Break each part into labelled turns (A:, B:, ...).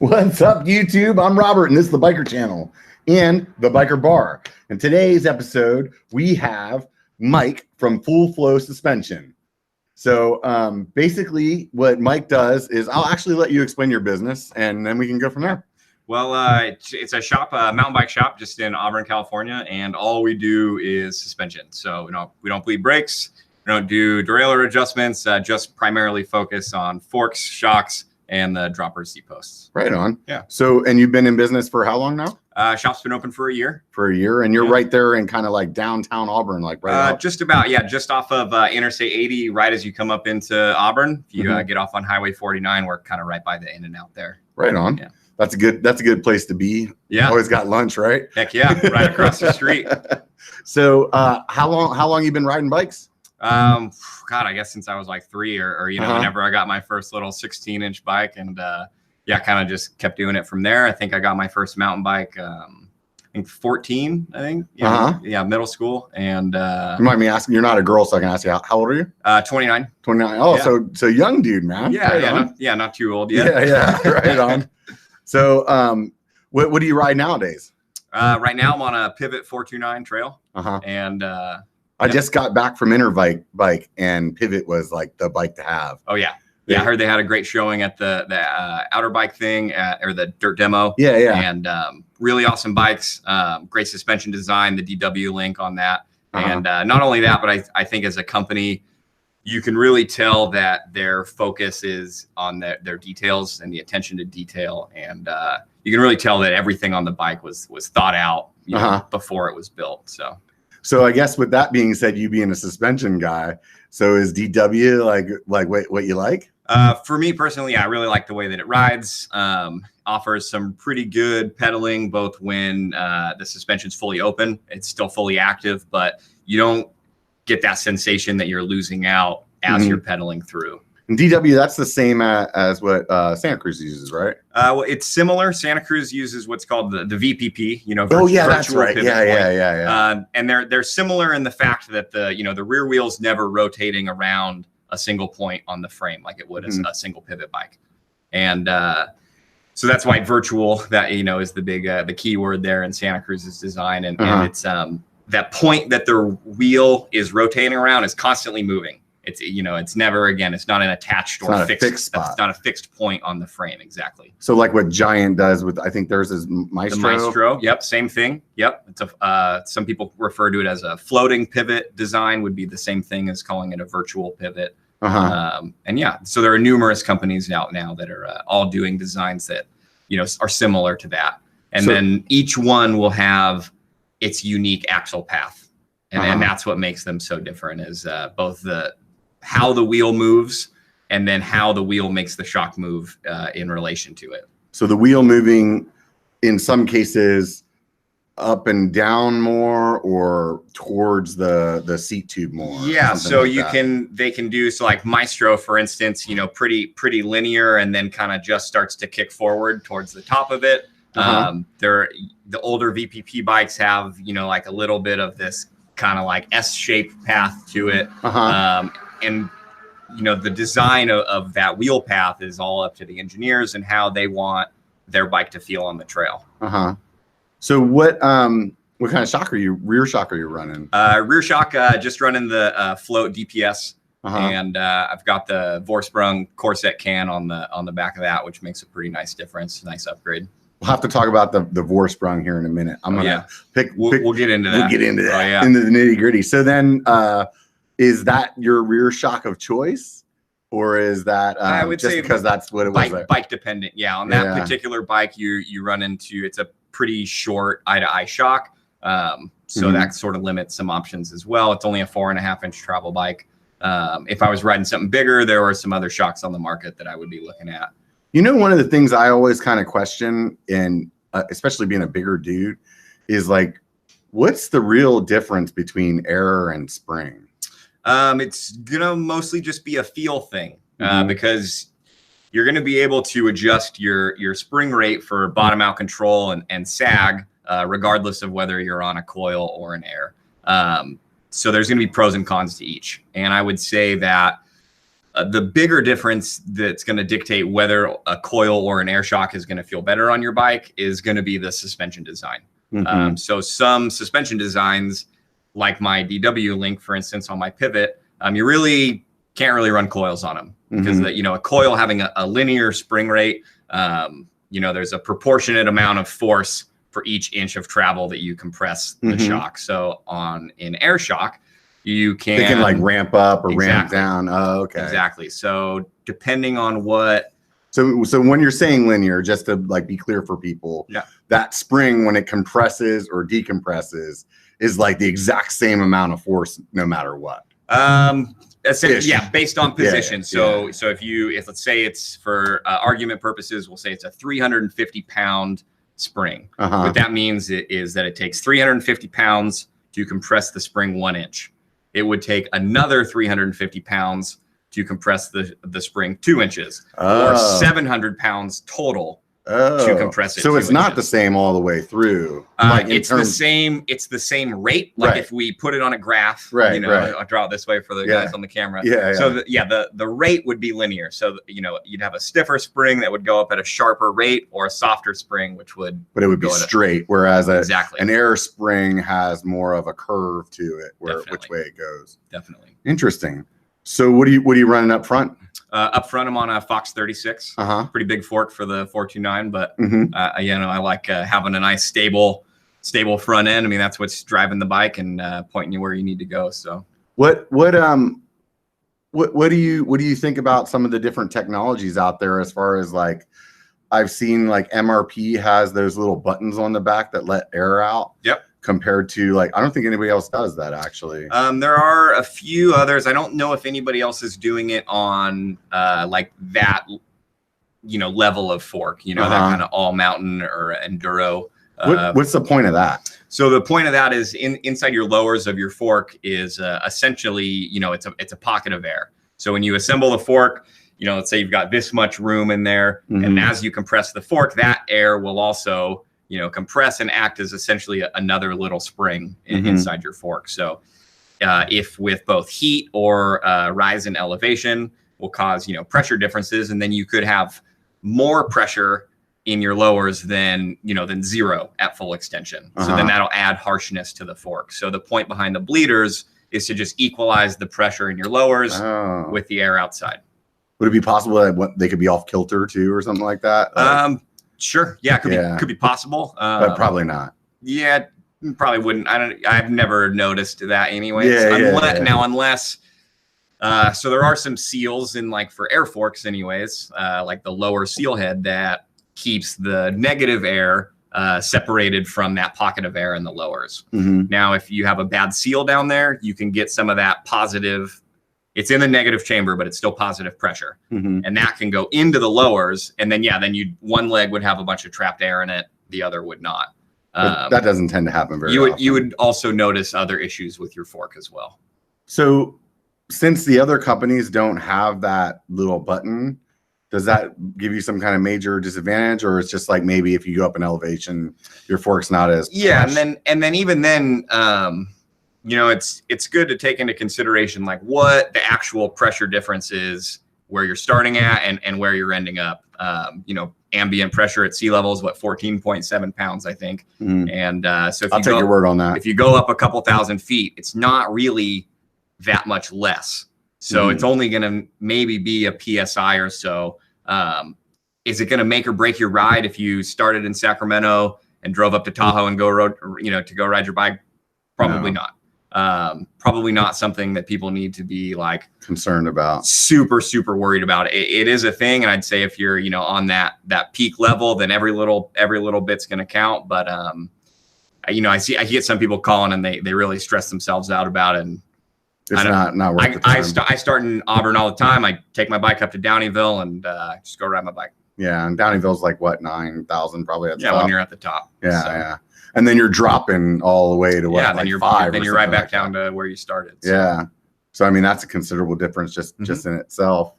A: What's up, YouTube? I'm Robert, and this is the Biker Channel and the B1KER Bar. In today's episode, we have Mike from Full Flow Suspension. So basically, what Mike does is I'll actually let you explain your business, and then we can go from there.
B: Well, it's a shop, a mountain bike shop, just in Auburn, California, and all we do is suspension. So we don't bleed brakes, we don't do derailleur adjustments, just primarily focus on forks, shocks, and the dropper seat posts.
A: Right on.
B: Yeah.
A: So, and you've been in business for how long now?
B: Shop's been open for a year.
A: For a year, and you're right there in kind of like downtown Auburn, like right
B: just about, yeah, just off of Interstate 80, right as you come up into Auburn. If you get off on Highway 49, we're kind of right by the In-N-Out there.
A: Right on. Yeah. That's a good place to be.
B: Yeah.
A: Always got lunch, right?
B: Heck yeah, right across the street.
A: So how long you been riding bikes?
B: God, I guess since I was like 3 or whenever I got my first little 16-inch bike, and yeah, kind of just kept doing it from there. I think I got my first mountain bike I think 14, I think. Yeah, middle school. And
A: you mind me asking, you're not a girl, so I can ask you, how old are you?
B: 29.
A: 29. Oh, yeah. So young dude, man.
B: Yeah, right not too old yet.
A: Yeah, right on. So what do you ride nowadays?
B: Right now I'm on a Pivot 429 trail. And
A: I just got back from Interbike, and Pivot was like the bike to have.
B: Oh yeah. Yeah, I heard they had a great showing at the outer bike thing or the dirt demo.
A: Yeah.
B: And really awesome bikes, great suspension design, the DW link on that. And not only that, but I think as a company, you can really tell that their focus is on their details and the attention to detail. And you can really tell that everything on the bike was thought out before it was built. So
A: I guess with that being said, you being a suspension guy, so is DW like what you like?
B: For me personally, I really like the way that it rides. Offers some pretty good pedaling, both when the suspension's fully open, it's still fully active, but you don't get that sensation that you're losing out as you're pedaling through.
A: And DW, that's the same as what Santa Cruz uses, right?
B: Well, it's similar. Santa Cruz uses what's called the VPP,
A: that's right. Yeah.
B: And they're similar in the fact that the rear wheel's never rotating around a single point on the frame like it would as a single pivot bike. And so that's why virtual, that is the big the key word there in Santa Cruz's design. And it's that point that the wheel is rotating around is constantly moving. It's never, again, it's not an attached or fixed spot. It's not a fixed point on the frame. Exactly.
A: So like what Giant does with, I think theirs is Maestro.
B: The Maestro. Yep. Same thing. Yep. It's some people refer to it as a floating pivot design, would be the same thing as calling it a virtual pivot. And yeah, so there are numerous companies out now that are all doing designs that, are similar to that. And then each one will have its unique axle path. And that's what makes them so different, is both how the wheel moves and then how the wheel makes the shock move in relation to it.
A: So the wheel moving in some cases up and down more or towards the seat tube more.
B: Yeah, so they can do, so like Maestro, for instance, pretty linear, and then kind of just starts to kick forward towards the top of it. The older VPP bikes have, like a little bit of this kind of like S-shaped path to it. And the design of that wheel path is all up to the engineers and how they want their bike to feel on the trail.
A: So what kind of rear shock are you running?
B: Rear shock, just running the Float DPS. And I've got the Vorsprung Corset can on the back of that, which makes a pretty nice difference. Nice upgrade.
A: We'll have to talk about the Vorsprung here in a minute. I'm gonna
B: we'll get into that.
A: We'll get into that into the nitty gritty. So then, is that your rear shock of choice, or is that
B: I would
A: just
B: say
A: because that's what it was?
B: Bike dependent. Yeah, on that particular bike, you run into, it's a pretty short eye-to-eye shock, so that sort of limits some options as well. It's only a 4.5-inch travel bike. If I was riding something bigger, there were some other shocks on the market that I would be looking at.
A: One of the things I always kind of question, and especially being a bigger dude, is like, what's the real difference between air and spring?
B: It's gonna mostly just be a feel thing, because you're gonna be able to adjust your spring rate for bottom out control and sag, regardless of whether you're on a coil or an air. So there's gonna be pros and cons to each. And I would say that The bigger difference that's going to dictate whether a coil or an air shock is going to feel better on your bike is going to be the suspension design. So some suspension designs, like my DW Link, for instance, on my Pivot, you really can't really run coils on them because a coil having a linear spring rate, there's a proportionate amount of force for each inch of travel that you compress the shock. So on an air shock, they can
A: like ramp up or ramp down. Oh, okay.
B: Exactly. So depending on what.
A: So when you're saying linear, just to like be clear for people, that spring when it compresses or decompresses is like the exact same amount of force no matter what.
B: Based on position. So if let's say it's for argument purposes, we'll say it's a 350 pound spring. What that means is that it takes 350 pounds to compress the spring 1 inch. It would take another 350 pounds to compress the spring 2 inches, or 700 pounds total to compress it.
A: So it's not the same all the way through.
B: It's the same. It's the same rate. Like if we put it on a graph, I'll draw it this way for the guys on the camera. So the rate would be linear. So you'd have a stiffer spring that would go up at a sharper rate, or a softer spring which would. But
A: it would be straight, whereas an air spring has more of a curve to it, which way it goes. Definitely. Interesting. So what are you running up front?
B: Up front, I'm on a Fox 36. Pretty big fork for the 429, but I like having a nice stable front end. I mean, that's what's driving the bike and pointing you where you need to go. So
A: what do you think about some of the different technologies out there, as far as like I've seen like MRP has those little buttons on the back that let air out.
B: Yep.
A: Compared to like, I don't think anybody else does that actually.
B: There are a few others. I don't know if anybody else is doing it on like that, level of fork, that kind of all mountain or enduro.
A: What's the point of that?
B: So the point of that is inside your lowers of your fork is essentially, it's a pocket of air. So when you assemble the fork, let's say you've got this much room in there, and as you compress the fork, that air will also compress and act as essentially another little spring inside your fork. So if with both heat or rise in elevation will cause, pressure differences, and then you could have more pressure in your lowers than zero at full extension. So then that'll add harshness to the fork. So the point behind the bleeders is to just equalize the pressure in your lowers with the air outside.
A: Would it be possible that they could be off kilter too, or something like that?
B: Sure. Yeah, could be possible.
A: But probably not.
B: Yeah, probably wouldn't. I've never noticed that anyways. Unless so there are some seals in like for air forks anyways, like the lower seal head that keeps the negative air separated from that pocket of air in the lowers. Now, if you have a bad seal down there, you can get some of that positive. It's in the negative chamber, but it's still positive pressure. And that can go into the lowers. And then, one leg would have a bunch of trapped air in it. The other would not.
A: That doesn't tend to happen very often.
B: You would also notice other issues with your fork as well.
A: So since the other companies don't have that little button, does that give you some kind of major disadvantage, or it's just like maybe if you go up in elevation, your fork's not as
B: plush? And then even then, it's good to take into consideration like what the actual pressure difference is where you're starting at and where you're ending up. Ambient pressure at sea level is 14.7 pounds, I think. And so if
A: I'll take your word on that.
B: If you go up a couple thousand feet, it's not really that much less. So it's only going to maybe be a PSI or so. Is it going to make or break your ride if you started in Sacramento and drove up to Tahoe and go ride your bike? Probably not. Probably not something that people need to be like
A: concerned about, super
B: worried about. It is a thing, and I'd say if you're on that peak level, then every little bit's going to count. But I get some people calling and they really stress themselves out about it, and
A: it's not worth the time.
B: I start in Auburn all the time. I take my bike up to Downeyville and just go ride my bike.
A: Yeah, and Downeyville's like 9,000 probably at the top.
B: When you're at the top.
A: Yeah. And then you're dropping all the way to
B: then you're 5. Then you're right back down to where you started.
A: So. Yeah. So I mean that's a considerable difference just in itself.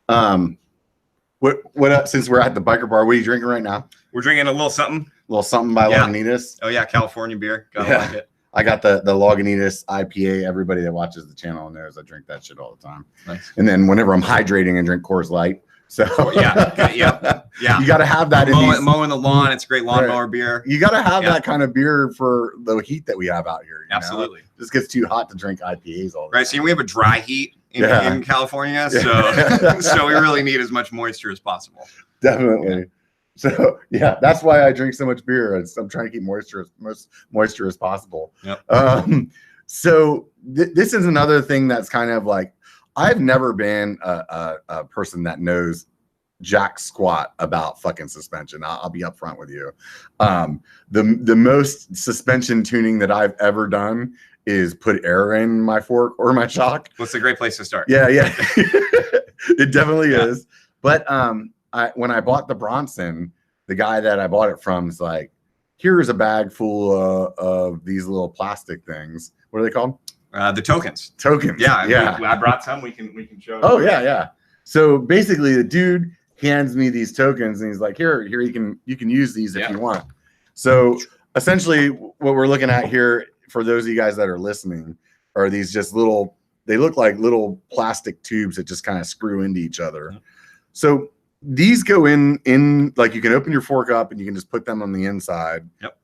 A: What up? Since we're at the biker bar, what are you drinking right now?
B: We're drinking a little something.
A: By Lagunitas.
B: Oh yeah, California beer. Gotta like it.
A: I got the Lagunitas IPA. Everybody that watches the channel knows I drink that shit all the time.
B: Nice.
A: And then whenever I'm hydrating, I drink Coors Light. So
B: yeah.
A: You got to have that.
B: Mowing the lawn. It's great lawnmower beer.
A: You got to have that kind of beer for the heat that we have out here.
B: Absolutely.
A: It just gets too hot to drink IPAs all the
B: time. Right. So we have a dry heat in California. So we really need as much moisture as possible.
A: Definitely. Yeah. So yeah, that's why I drink so much beer. I'm trying to keep most moisture as possible.
B: Yep.
A: So this is another thing that's kind of like, I've never been a person that knows jack squat about fucking suspension. I'll be upfront with you. The most suspension tuning that I've ever done is put air in my fork or my shock.
B: What's a great place to start?
A: Yeah. It definitely is. But when I bought the Bronson, the guy that I bought it from is like, here's a bag full of these little plastic things. What are they called?
B: The tokens.
A: Yeah.
B: I brought some. We can show.
A: Oh yeah. So basically, the dude hands me these tokens, and he's like, "Here, you can use these if you want." So essentially, what we're looking at here, for those of you guys that are listening, are these just little? They look like little plastic tubes that just kind of screw into each other. So these go in like, you can open your fork up and you can just put them on the inside.
B: Yep.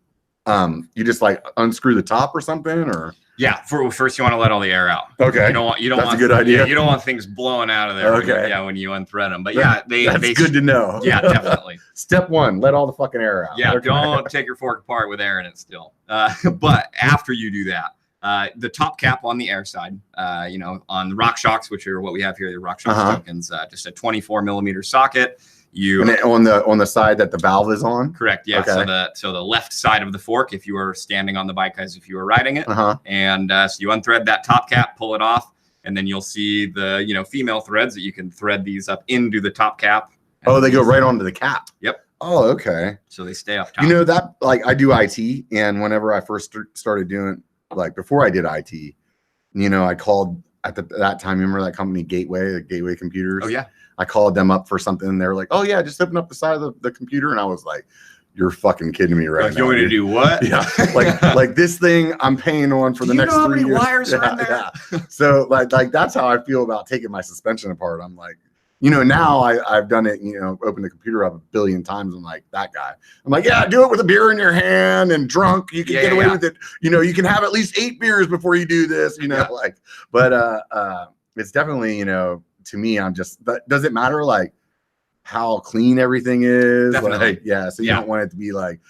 A: You just like unscrew the top or something, or.
B: Yeah. First, you want to let all the air out.
A: Okay. That's a good idea.
B: Yeah, you don't want things blowing out of there.
A: Okay.
B: When you unthread them. But
A: that's good to know.
B: Yeah, definitely.
A: Step one: let all the fucking air out.
B: Yeah. Okay. Don't take your fork apart with air in it still. But after you do that, the top cap on the air side, on the rock shocks, which are what we have here, the rock shocks tokens, just a 24 millimeter socket. And
A: on the side that the valve is on.
B: Correct. Yeah.
A: Okay.
B: So the left side of the fork, if you are standing on the bike as if you were riding it, and so you unthread that top cap, pull it off, and then you'll see the female threads that you can thread these up into the top cap.
A: Oh, they go right onto the cap.
B: Yep.
A: Oh, okay.
B: So they stay up top.
A: That, like, I do IT, and whenever I first started doing, like, before I did IT, I called at that time. Remember that company Gateway Computers?
B: Oh yeah.
A: I called them up for something, and they were like, "Oh yeah, just open up the side of the computer." And I was like, "You're fucking kidding me right now."
B: You want me to do what?
A: Yeah, like this thing I'm paying on for the next 3 years.
B: Wires are in there?
A: Yeah. So like that's how I feel about taking my suspension apart. I'm like, now I've done it. Open the computer up a billion times. I'm like that guy. I'm like, yeah, do it with a beer in your hand and drunk. You can get away with it. You can have at least 8 beers before you do this. But it's definitely to me, I'm just, does it matter like how clean everything is?
B: Definitely.
A: So you don't want it to be like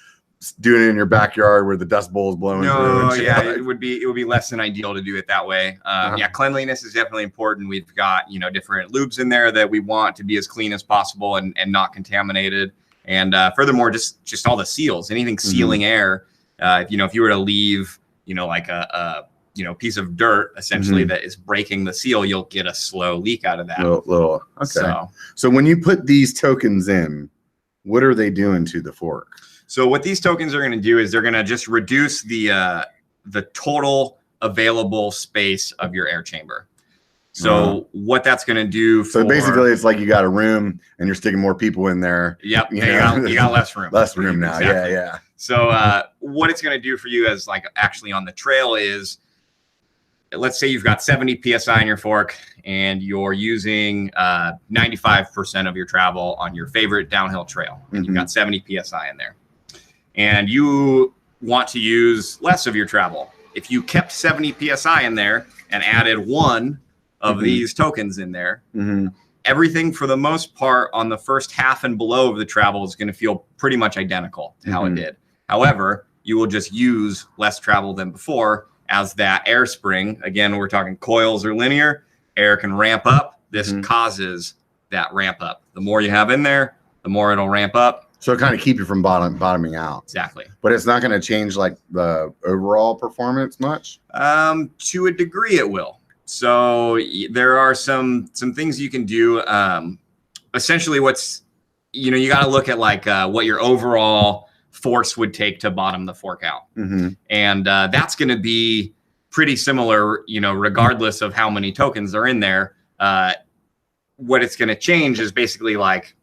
A: doing it in your backyard where the dust bowl is blowing through. And
B: yeah, it would be less than ideal to do it that way. Yeah, cleanliness is definitely important. We've got, different lubes in there that we want to be as clean as possible and not contaminated. And furthermore, just all the seals, anything sealing air. If you were to leave, like a piece of dirt essentially that is breaking the seal, you'll get a slow leak out of that.
A: Okay. So when you put these tokens in, what are they doing to the fork?
B: So what these tokens are going to do is they're going to just reduce the total available space of your air chamber. So what that's going to do
A: so basically it's like you got a room and you're sticking more people in there.
B: Yep. You got less room.
A: Less room now. Exactly. Yeah.
B: So what it's going to do for you as like actually on the trail is, let's say you've got 70 PSI in your fork and you're using 95% of your travel on your favorite downhill trail. And you've got 70 PSI in there. And you want to use less of your travel. If you kept 70 PSI in there and added one of these tokens in there, everything for the most part on the first half and below of the travel is going to feel pretty much identical to how it did. However, you will just use less travel than before, as that air spring, again, we're talking coils or linear, air can ramp up. This causes that ramp up. The more you have in there, the more it'll ramp up.
A: So it kind of keep you from bottoming out.
B: Exactly.
A: But it's not going to change like the overall performance much?
B: To a degree it will. So there are some things you can do. Essentially you got to look at like what your overall force would take to bottom the fork out. And that's going to be pretty similar, regardless of how many tokens are in there. What it's going to change is basically like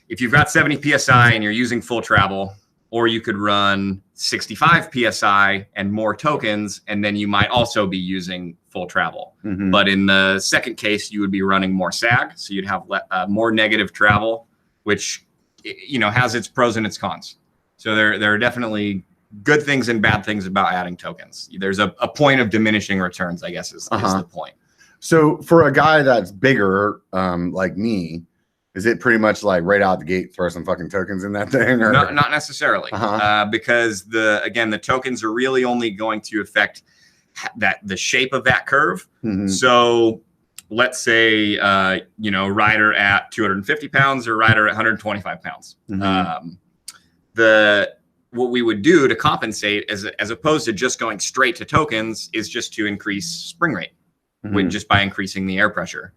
B: if you've got 70 PSI and you're using full travel, or you could run 65 PSI and more tokens, and then you might also be using full travel. But in the second case, you would be running more sag. So you'd have more negative travel, which, you know, has its pros and its cons. So there are definitely good things and bad things about adding tokens. There's a point of diminishing returns, I guess, is the point.
A: So for a guy that's bigger, like me, is it pretty much like right out the gate, throw some fucking tokens in that thing? Or?
B: Not necessarily, because the tokens are really only going to affect the shape of that curve. So let's say, rider at 250 pounds or rider at 125 pounds. What we would do to compensate as opposed to just going straight to tokens is just to increase spring rate just by increasing the air pressure.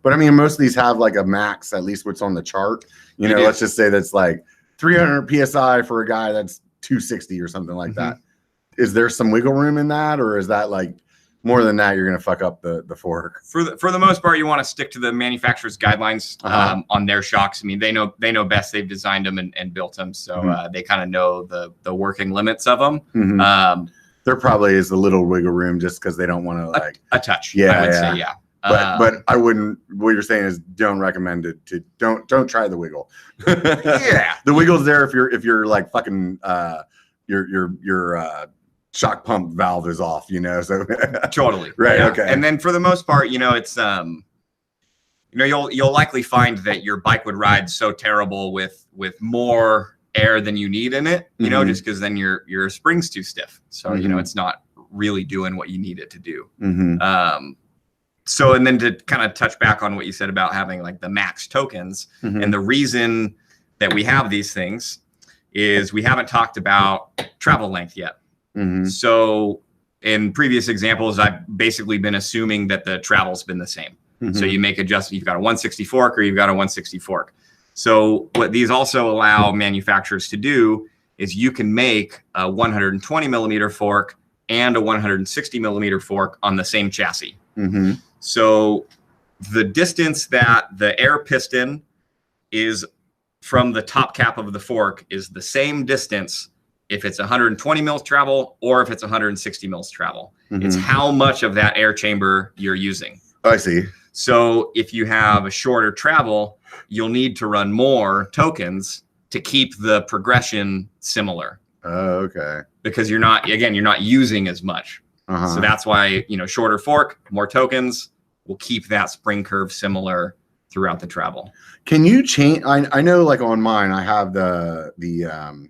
A: But I mean, most of these have like a max, at least what's on the chart. You know, let's just say that's like 300 PSI for a guy that's 260 or something like that. Is there some wiggle room in that, or is that like more than that, you're going to fuck up the fork? For
B: the most part, you want to stick to the manufacturer's guidelines on their shocks. I mean, they know best. They've designed them and built them, so they kind of know the working limits of them.
A: There probably is a little wiggle room just because they don't want to like
B: a touch.
A: Yeah,
B: I would say, yeah.
A: But I wouldn't. What you're saying is don't recommend it to don't try the wiggle.
B: Yeah,
A: the wiggle's there if you're like fucking your shock pump valve is off, you know. So
B: totally
A: right.
B: Yeah.
A: Okay.
B: And then for the most part, you know, it's you'll likely find that your bike would ride so terrible with more air than you need in it, you know, just because then your spring's too stiff. So you know, it's not really doing what you need it to do. So, and then to kind of touch back on what you said about having like the max tokens, and the reason that we have these things is we haven't talked about travel length yet. So in previous examples, I've basically been assuming that the travel's been the same. So you make adjustments. You've got a 160 fork or you've got a 160 fork. So what these also allow manufacturers to do is you can make a 120 millimeter fork and a 160 millimeter fork on the same chassis. So the distance that the air piston is from the top cap of the fork is the same distance if it's 120 mils travel or if it's 160 mils travel. It's how much of that air chamber you're using.
A: I see. So
B: if you have a shorter travel, you'll need to run more tokens to keep the progression similar.
A: Okay.
B: Because you're not using as much. So that's why, you know, shorter fork, more tokens will keep that spring curve similar throughout the travel.
A: Can you change? I know, like on mine, I have the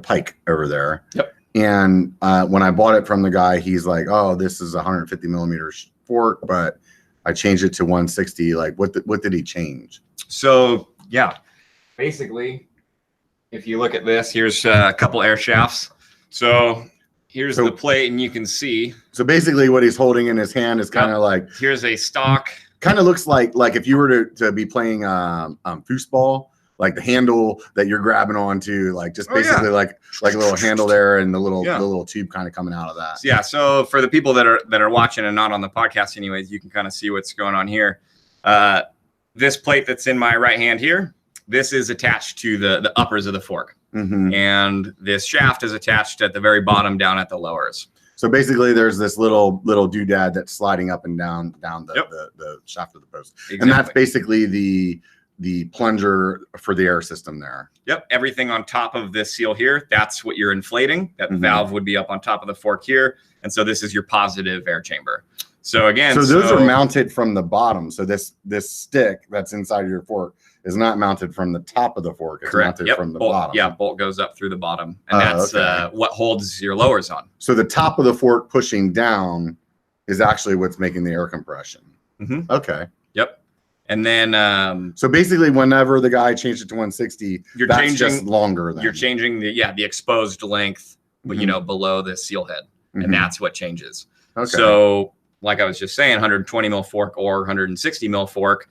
A: Pike over there.
B: Yep.
A: And when I bought it from the guy, he's like, "Oh, this is a 150 millimeter fork, but I changed it to 160." Like, what did he change?
B: So yeah, basically, if you look at this, here's a couple air shafts. So here's the plate, and you can see.
A: So basically, what he's holding in his hand is kind of like.
B: Here's a stock.
A: Kind of looks like if you were to be playing foosball, like the handle that you're grabbing onto, like just basically like a little handle there, and the little tube kind of coming out of that.
B: Yeah. So for the people that are watching and not on the podcast, anyways, you can kind of see what's going on here. This plate that's in my right hand here, this is attached to the uppers of the fork. And this shaft is attached at the very bottom down at the lowers.
A: So basically there's this little doodad that's sliding up and down the shaft of the post. Exactly. And that's basically the plunger for the air system there.
B: Yep. Everything on top of this seal here, that's what you're inflating. That valve would be up on top of the fork here. And so this is your positive air chamber. So again,
A: so those are mounted from the bottom. So this stick that's inside of your fork is not mounted from the top of the fork. It's mounted from the bottom.
B: Yeah, bolt goes up through the bottom, and that's what holds your lowers on.
A: So the top of the fork pushing down is actually what's making the air compression. Okay.
B: Yep. And then
A: so basically, whenever the guy changed it to 160, that's changing just longer. Then
B: you're changing the exposed length, but you know, below the seal head, and that's what changes. Okay. So like I was just saying, 120 mil fork or 160 mil fork.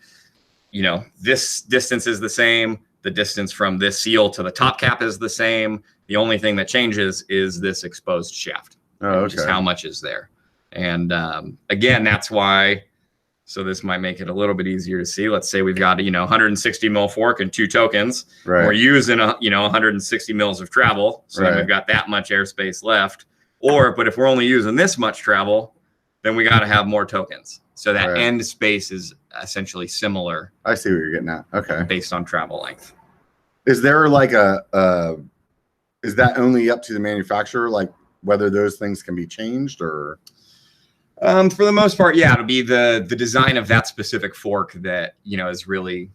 B: You know, this distance is the same. The distance from this seal to the top cap is the same. The only thing that changes is this exposed shaft, which is how much is there. And again, that's why So this might make it a little bit easier to see. Let's say we've got, 160 mil fork and 2 tokens.
A: Right.
B: We're using, 160 mils of travel. So then we've got that much airspace left. But if we're only using this much travel, then we got to have more tokens. So that end space is essentially similar.
A: I see what you're getting at. Okay.
B: Based on travel length.
A: Is there like is that only up to the manufacturer, like whether those things can be changed or?
B: For the most part, yeah, it'll be the design of that specific fork that, is really.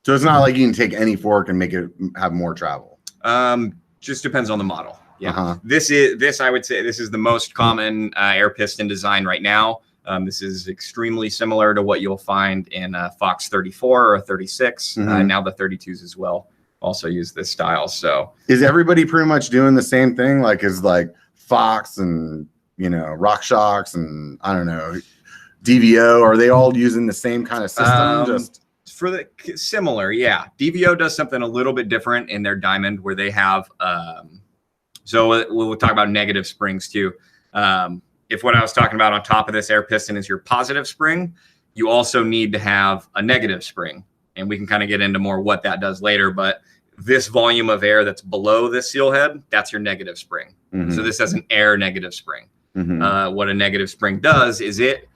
A: So it's not like you can take any fork and make it have more travel.
B: Just depends on the model. Yeah. This I would say this is the most common air piston design right now. This is extremely similar to what you'll find in Fox 34 or 36. Now the 32s as well also use this style. So
A: is everybody pretty much doing the same thing? Like is like Fox and Rock Shocks and I don't know, DVO, are they all using the same kind of system? Just
B: for the similar, yeah. DVO does something a little bit different in their diamond where they have so we'll talk about negative springs too. If what I was talking about on top of this air piston is your positive spring, you also need to have a negative spring. And we can kind of get into more what that does later, but this volume of air that's below this seal head, that's your negative spring. So this has an air negative spring. What a negative spring does is it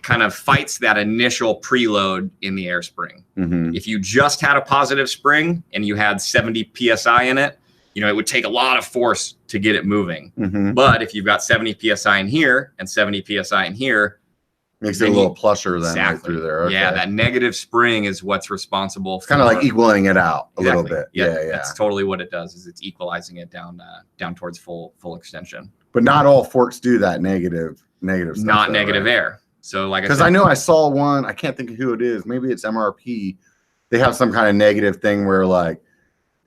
B: kind of fights that initial preload in the air spring. If you just had a positive spring and you had 70 PSI in it, it would take a lot of force to get it moving. But if you've got 70 PSI in here and 70 PSI in here,
A: makes it a little plusher then right through there. Okay.
B: Yeah, that negative spring is what's responsible for
A: kind of like equaling it out a little bit.
B: Yeah. That's totally what it does is it's equalizing it down towards full extension.
A: But not all forks do that negative stuff.
B: Not negative air. So like
A: because I know I saw one, I can't think of who it is. Maybe it's MRP. They have some kind of negative thing where like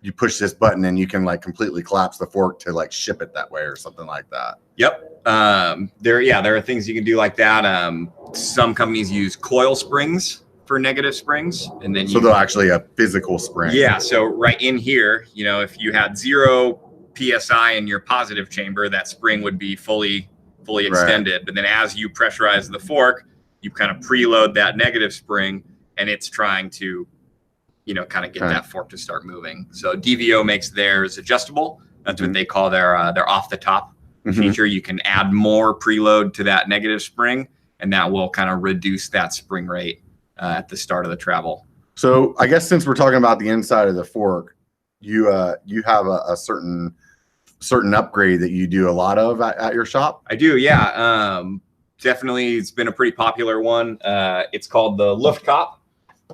A: you push this button and you can like completely collapse the fork to like ship it that way or something like that.
B: Yep. There are things you can do like that. Some companies use coil springs for negative springs, and then
A: they'll actually a physical spring.
B: Yeah. So right in here, if you had 0 PSI in your positive chamber, that spring would be fully extended. But then as you pressurize the fork, you kind of preload that negative spring, and it's trying to, kind of get that fork to start moving. So DVO makes theirs adjustable. That's what they call their off the top feature. You can add more preload to that negative spring, and that will kind of reduce that spring rate at the start of the travel.
A: So I guess since we're talking about the inside of the fork, you have a certain upgrade that you do a lot of at your shop?
B: I do, yeah. Definitely, it's been a pretty popular one. It's called the Luftkop,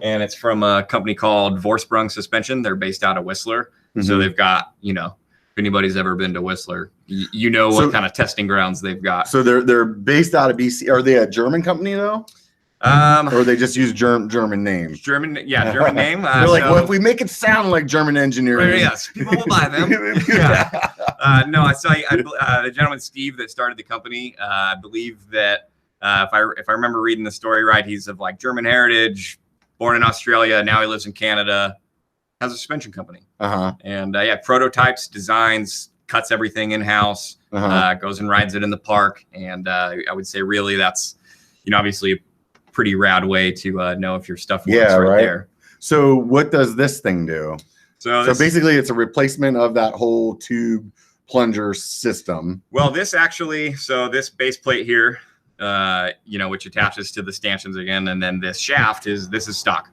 B: and it's from a company called Vorsprung Suspension. They're based out of Whistler. So they've got, if anybody's ever been to Whistler, what kind of testing grounds they've got.
A: So they're based out of BC. Are they a German company though? Or they just use German names? German name. They're like, well, if we make it sound like German engineering,
B: yes, people will buy them. No, I saw the gentleman Steve that started the company. I believe that if I remember reading the story right, he's of like German heritage, born in Australia, now he lives in Canada, has a suspension company. And prototypes, designs, cuts everything in house, goes and rides it in the park. And I would say really that's obviously a pretty rad way to know if your stuff works right there.
A: So what does this thing do?
B: So
A: basically it's a replacement of that whole tube plunger system.
B: Well, this base plate here, which attaches to the stanchions again, and then this shaft is stock.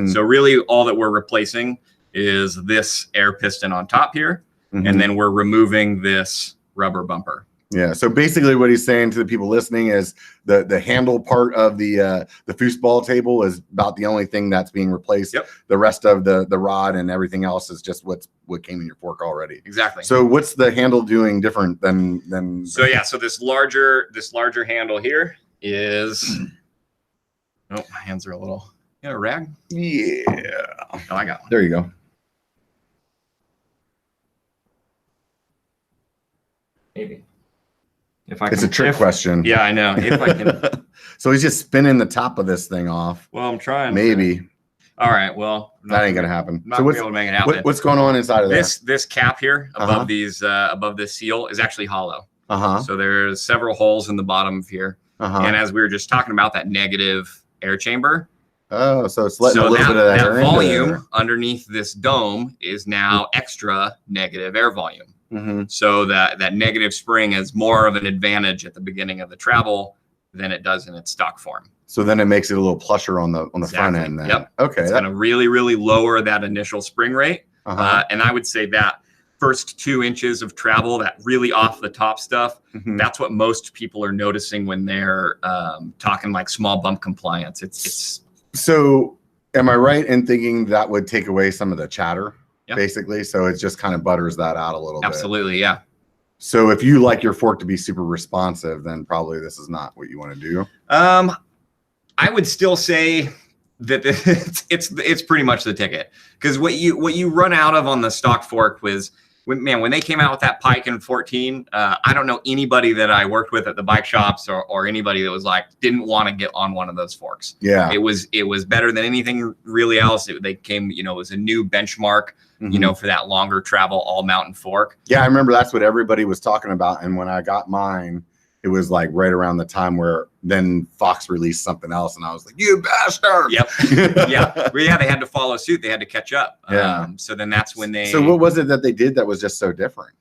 B: So really all that we're replacing is this air piston on top here, and then we're removing this rubber bumper.
A: Yeah. So basically what he's saying to the people listening is the handle part of the foosball table is about the only thing that's being replaced.
B: Yep.
A: The rest of the rod and everything else is just what came in your fork already.
B: Exactly.
A: So what's the handle doing different than
B: So this larger handle here is my hands are a little a rag?
A: Yeah.
B: Oh, I got one.
A: There you go.
B: Maybe.
A: It's a trick question.
B: Yeah, I know. If I can.
A: So he's just spinning the top of this thing off.
B: Well, I'm trying.
A: Maybe.
B: All right. Well,
A: that ain't gonna happen.
B: Not gonna be able to make it happen.
A: What's going on inside of
B: this cap here above above this seal is actually hollow. So there's several holes in the bottom of here. And as we were just talking about, that negative air chamber.
A: Oh, so it's letting a little bit of that air
B: volume underneath this dome is now extra negative air volume. So that negative spring has more of an advantage at the beginning of the travel than it does in its stock form.
A: So then it makes it a little plusher on the front end. Then.
B: Yep.
A: Okay.
B: It's going to really lower that initial spring rate. And I would say that first 2 inches of travel, that really off the top stuff, that's what most people are noticing when they're talking like small bump compliance. It's
A: So am I right in thinking that would take away some of the chatter, basically? So it just kind of butters that out a little bit.
B: Absolutely, yeah.
A: So if you like your fork to be super responsive, then probably this is not what you want to do.
B: I would still say that it's pretty much the ticket, because what you run out of on the stock fork was when they came out with that Pike in 14. I don't know anybody that I worked with at the bike shops or anybody that was like didn't want to get on one of those forks.
A: Yeah,
B: it was better than anything really else. They came, it was a new benchmark. For that longer travel all mountain fork.
A: Yeah, I remember that's what everybody was talking about. And when I got mine, it was like right around the time where then Fox released something else, and I was like, "You bastard!"
B: Yep. Well, yeah, they had to follow suit. They had to catch up.
A: Yeah.
B: So then that's when they.
A: So what was it that they did that was just so different?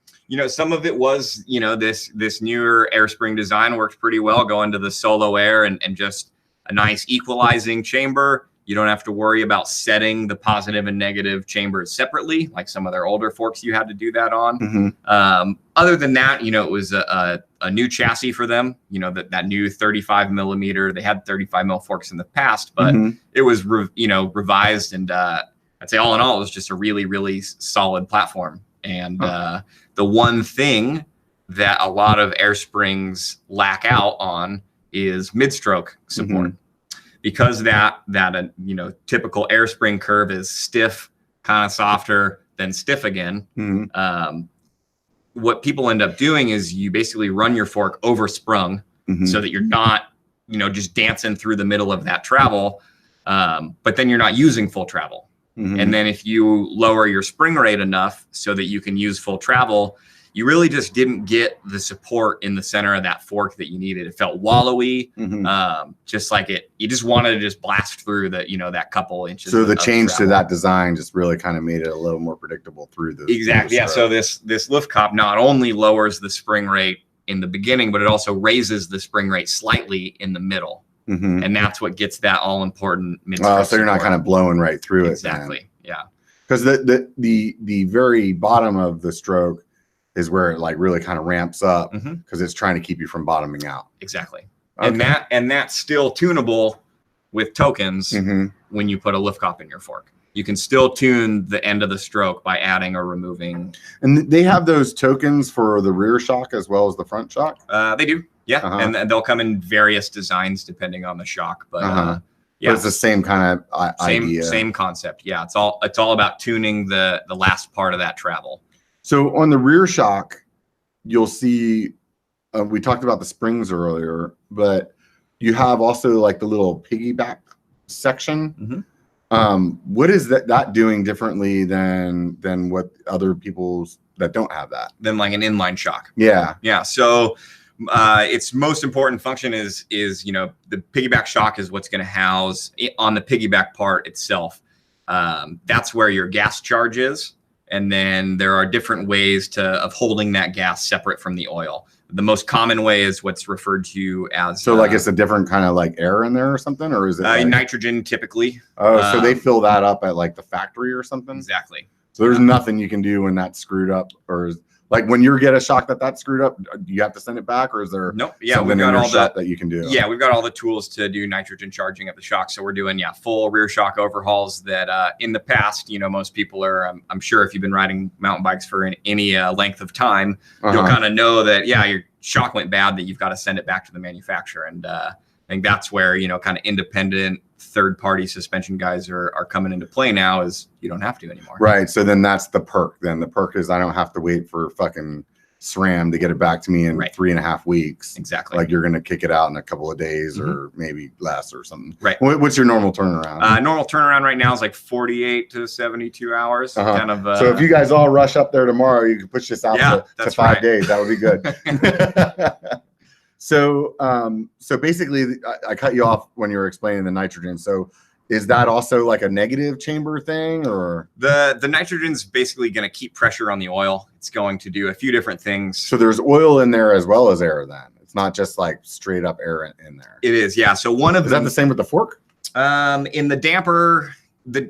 B: Some of it was, this newer air spring design worked pretty well, going to the solo air and just a nice equalizing chamber. You don't have to worry about setting the positive and negative chambers separately, like some of their older forks you had to do that on. Other than that, it was a new chassis for them, that new 35 millimeter. They had 35 mil forks in the past, but it was, revised. And I'd say all in all, it was just a really solid platform. And the one thing that a lot of air springs lack out on is mid-stroke support. Because that typical air spring curve is stiff, kind of softer, then stiff again. What people end up doing is you basically run your fork oversprung so that you're not, just dancing through the middle of that travel, but then you're not using full travel. And then if you lower your spring rate enough so that you can use full travel, you really just didn't get the support in the center of that fork that you needed. It felt wallowy, just like you just wanted to just blast through that couple inches.
A: So the change to that design just really kind of made it a little more predictable through the.
B: Exactly. Yeah. So this lift cop not only lowers the spring rate in the beginning, but it also raises the spring rate slightly in the middle. And that's what gets that all important mid-stroke.
A: So you're not kind of blowing right through it.
B: Exactly. Yeah.
A: Because the very bottom of the stroke is where it like really kind of ramps up because it's trying to keep you from bottoming out.
B: Exactly. Okay. And that's still tunable with tokens when you put a lift cop in your fork. You can still tune the end of the stroke by adding or removing.
A: And they have those tokens for the rear shock as well as the front shock?
B: They do. Yeah. And they'll come in various designs depending on the shock. But
A: but it's the same kind of idea.
B: Same concept. Yeah. It's all about tuning the last part of that travel.
A: So on the rear shock, you'll see, we talked about the springs earlier, but you have also like the little piggyback section. What is that doing differently than what other people's that don't have that?
B: Than like an inline shock.
A: Yeah.
B: Yeah. So its most important function is the piggyback shock is what's going to house on the piggyback part itself. That's where your gas charge is. And then there are different ways of holding that gas separate from the oil. The most common way is what's referred to as...
A: So like it's a different kind of like air in there or something? Or is it like,
B: nitrogen typically.
A: Oh, so they fill that up at like the factory or something?
B: Exactly.
A: So there's nothing you can do when that's screwed up, or like when you get a shock that's screwed up, do you have to send it back, or is there
B: we've got all
A: that you can do?
B: Yeah, we've got all the tools to do nitrogen charging of the shock. So we're doing full rear shock overhauls that in the past, most people are, I'm sure if you've been riding mountain bikes for any length of time, you'll kind of know that, your shock went bad, that you've got to send it back to the manufacturer. And I think that's where, kind of independent third-party suspension guys are coming into play now, is you don't have to anymore.
A: Right. So then that's the perk. Then the perk is I don't have to wait for fucking SRAM to get it back to me in 3.5 weeks.
B: Exactly.
A: Like you're going to kick it out in a couple of days or maybe less or something.
B: Right.
A: What's your normal turnaround?
B: Normal turnaround right now is like 48 to 72 hours. Kind of.
A: So if you guys all rush up there tomorrow, you can push this out to 5 days. That would be good. So, so basically, I cut you off when you were explaining the nitrogen. So, is that also like a negative chamber thing, or
B: the nitrogen's basically going to keep pressure on the oil? It's going to do a few different things.
A: So there's oil in there as well as air. Then it's not just like straight up air in there.
B: It is, yeah. So one of
A: is that the same with the fork?
B: In the damper, the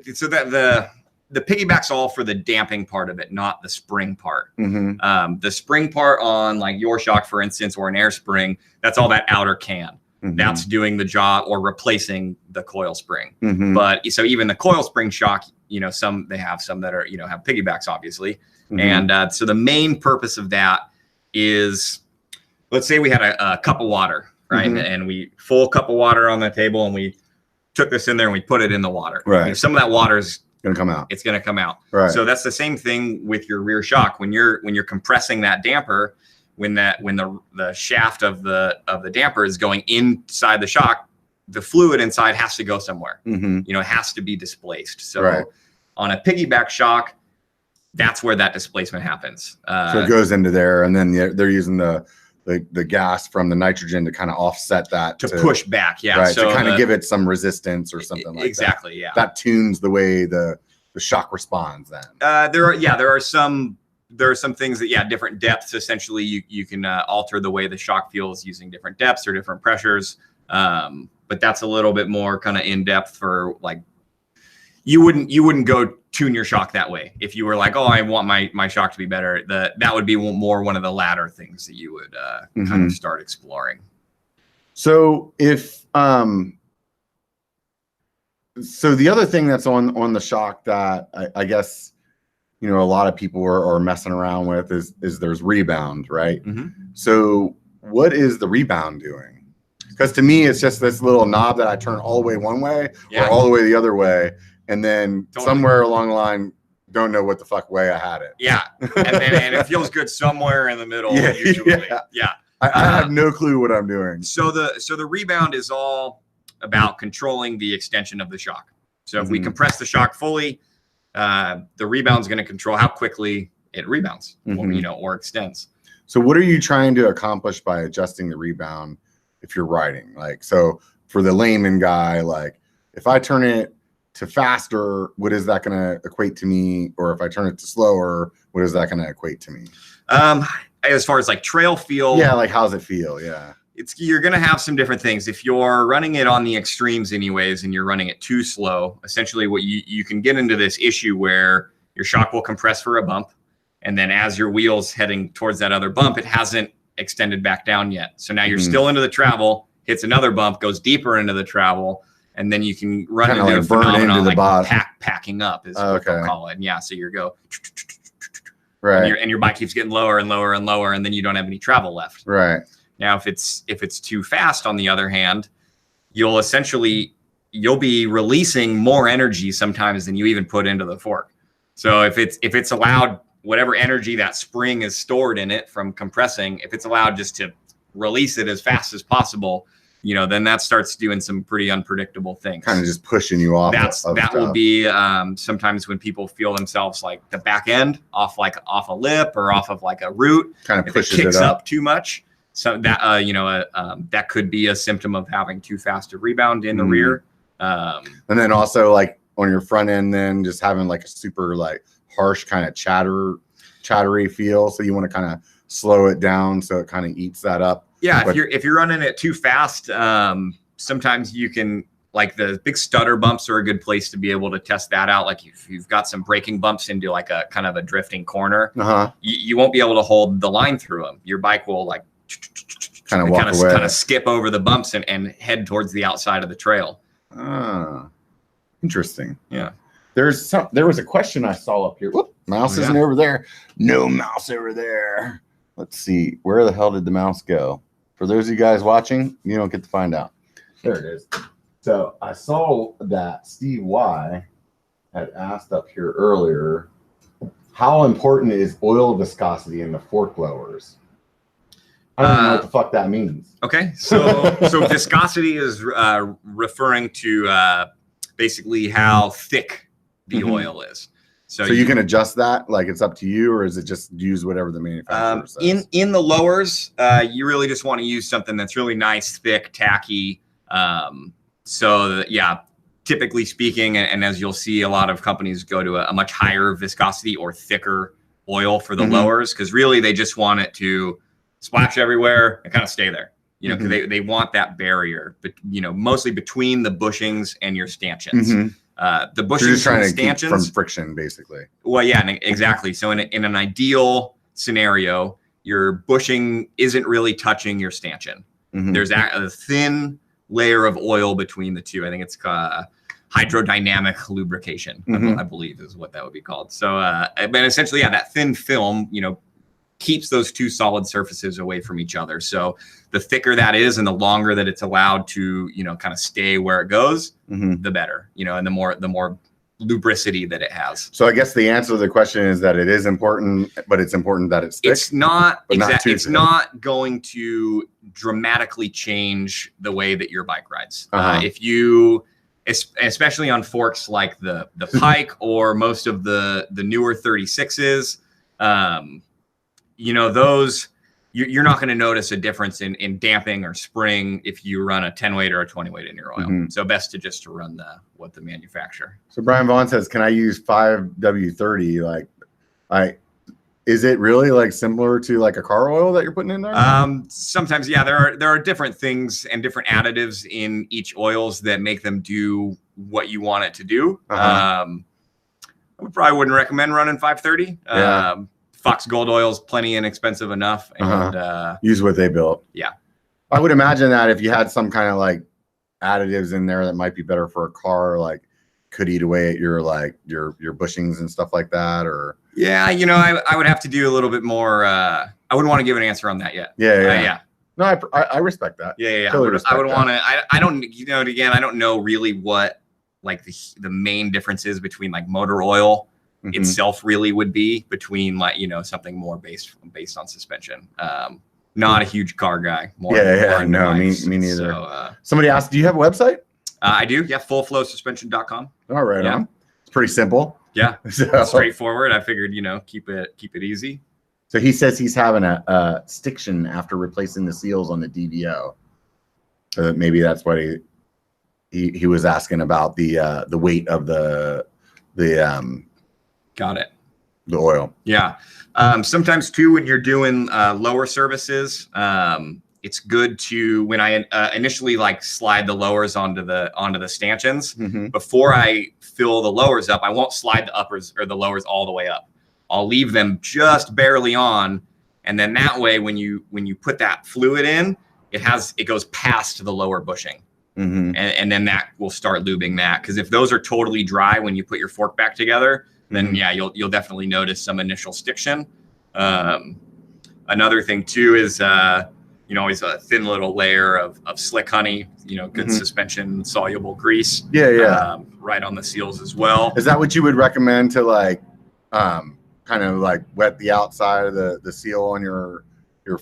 B: piggyback's all for the damping part of it, not the spring part. The spring part on like your shock, for instance, or an air spring, that's all that outer can. That's doing the job or replacing the coil spring. But so even the coil spring shock, you know, they have some that are, you know, have piggybacks, obviously. And so the main purpose of that is, let's say we had a cup of water, right? And we full cup of water on the table, and we took this in there and we put it in the water.
A: Right.
B: You know, some of that water is
A: gonna come out.
B: It's gonna come out.
A: Right.
B: So that's the same thing with your rear shock. When you're compressing that damper, when the shaft of the damper is going inside the shock, the fluid inside has to go somewhere. You know, it has to be displaced. So on a piggyback shock, that's where that displacement happens.
A: So it goes into there, and then they're using the gas from the nitrogen to kind of offset that,
B: to push back. Yeah.
A: Right,
B: so
A: to kind of give it some resistance or something like that.
B: Exactly. Yeah.
A: That tunes the way the shock responds then.
B: There are some things that, different depths. Essentially, you can alter the way the shock feels using different depths or different pressures. But that's a little bit more kind of in depth for like, you wouldn't go tune your shock that way. If you were like, oh, I want my shock to be better, that would be more one of the latter things that you would kind of start exploring.
A: So if so the other thing that's on the shock that I guess, you know, a lot of people are messing around with is there's rebound, right? So what is the rebound doing? Because to me, it's just this little knob that I turn all the way one way or all the way the other way. And then somewhere along the line, don't know what the fuck way I had it.
B: Yeah. And it feels good somewhere in the middle. Usually. Yeah.
A: I have no clue what I'm doing.
B: So the rebound is all about controlling the extension of the shock. So if we compress the shock fully, the rebound is going to control how quickly it rebounds, or extends. So
A: what are you trying to accomplish by adjusting the rebound if you're riding? Like, so for the layman guy, like if I turn it to faster, what is that going to equate to me? Or if I turn it to slower, what is that going to equate to me?
B: As far as like trail feel,
A: like how's it feel?
B: You're going to have some different things. If you're running it on the extremes anyways, and you're running it too slow, essentially what you can get into this issue where your shock will compress for a bump. And then as your wheel's heading towards that other bump, it hasn't extended back down yet. So now you're still into the travel, hits another bump, goes deeper into the travel. And then you can run into a phenomenon like packing up is what they'll call it. And so you go
A: right,
B: and your bike keeps getting lower and lower and lower, and then you don't have any travel left.
A: Right.
B: Now, if it's too fast, on the other hand, you'll be releasing more energy sometimes than you even put into the fork. So if it's allowed, whatever energy that spring is stored in it from compressing, if it's allowed just to release it as fast as possible, then that starts doing some pretty unpredictable things.
A: Kind of just pushing you off.
B: That will be sometimes when people feel themselves like the back end off a lip or off of like a root.
A: Kind of pushes
B: it kicks
A: it
B: up too much. So that that could be a symptom of having too fast a rebound in the rear.
A: And then also like on your front end, then just having like a super like harsh kind of chattery feel. So you want to kind of slow it down so it kind of eats that up.
B: Yeah, if you're running it too fast, sometimes you can, like the big stutter bumps are a good place to be able to test that out. Like if you've got some braking bumps into like a kind of a drifting corner, you won't be able to hold the line through them. Your bike will like
A: kind of
B: skip over the bumps and head towards the outside of the trail.
A: Interesting.
B: Yeah.
A: There was a question I saw up here. Whoop, mouse isn't over there. No mouse over there. Let's see. Where the hell did the mouse go? For those of you guys watching, you don't get to find out. There it is. So I saw that Steve Y had asked up here earlier, how important is oil viscosity in the fork blowers? I don't know what the fuck that means.
B: Okay. So viscosity is referring to basically how thick the oil is.
A: So you can adjust that, like it's up to you, or is it just use whatever the manufacturer says?
B: In the lowers, you really just want to use something that's really nice, thick, tacky. Typically speaking, and as you'll see, a lot of companies go to a much higher viscosity or thicker oil for the lowers, because really they just want it to splash everywhere and kind of stay there. You know, because they want that barrier, but mostly between the bushings and your stanchions. The bushings
A: You're just trying
B: and
A: to keep
B: stanchions
A: from friction, basically.
B: Well, yeah, exactly. So in an ideal scenario, your bushing isn't really touching your stanchion. There's a thin layer of oil between the two. I think it's hydrodynamic lubrication, I believe is what that would be called. So, but essentially, that thin film, keeps those two solid surfaces away from each other. So the thicker that is and the longer that it's allowed to, kind of stay where it goes, the better, and the more lubricity that it has.
A: So I guess the answer to the question is that it is important, but it's important that it sticks.
B: It's not exactly. It's not going to dramatically change the way that your bike rides. If you, especially on forks like the Pike or most of the newer 36s, those you're not going to notice a difference in damping or spring if you run a 10 weight or a 20 weight in your oil. So best to run what the manufacturer.
A: So Brian Vaughn says, can I use 5W30? Is it really like similar to like a car oil that you're putting in there?
B: Sometimes, yeah, there are different things and different additives in each oils that make them do what you want it to do. I probably wouldn't recommend running 530. Fox Gold oil is plenty inexpensive enough, and
A: use what they built.
B: Yeah,
A: I would imagine that if you had some kind of like additives in there that might be better for a car, like could eat away at your bushings and stuff like that, or
B: I would have to do a little bit more. I wouldn't want to give an answer on that yet.
A: Yeah. No, I respect that.
B: Yeah. Totally I would want to. I don't. Again, I don't know really what like the main differences between like motor oil itself really would be between like something more based on suspension. Not a huge car guy.
A: Me neither. So, somebody asked, do you have a website?
B: I do. Yeah, fullflowsuspension.com.
A: All right. Yeah. It's pretty simple.
B: Yeah. So, straightforward. I figured keep it easy.
A: So he says he's having a stiction after replacing the seals on the DVO. Maybe that's what he was asking about the weight of the
B: Got it.
A: The oil.
B: Yeah. Sometimes too, when you're doing lower services, it's good to, when I initially like slide the lowers onto the stanchions, before I fill the lowers up, I won't slide the uppers or the lowers all the way up. I'll leave them just barely on. And then that way, when you put that fluid in, it goes past the lower bushing. And then that will start lubing that. Because if those are totally dry when you put your fork back together, then you'll definitely notice some initial stiction. Another thing too is always a thin little layer of slick honey, good suspension soluble grease. Right on the seals as well.
A: Is that what you would recommend to like kind of like wet the outside of the seal on your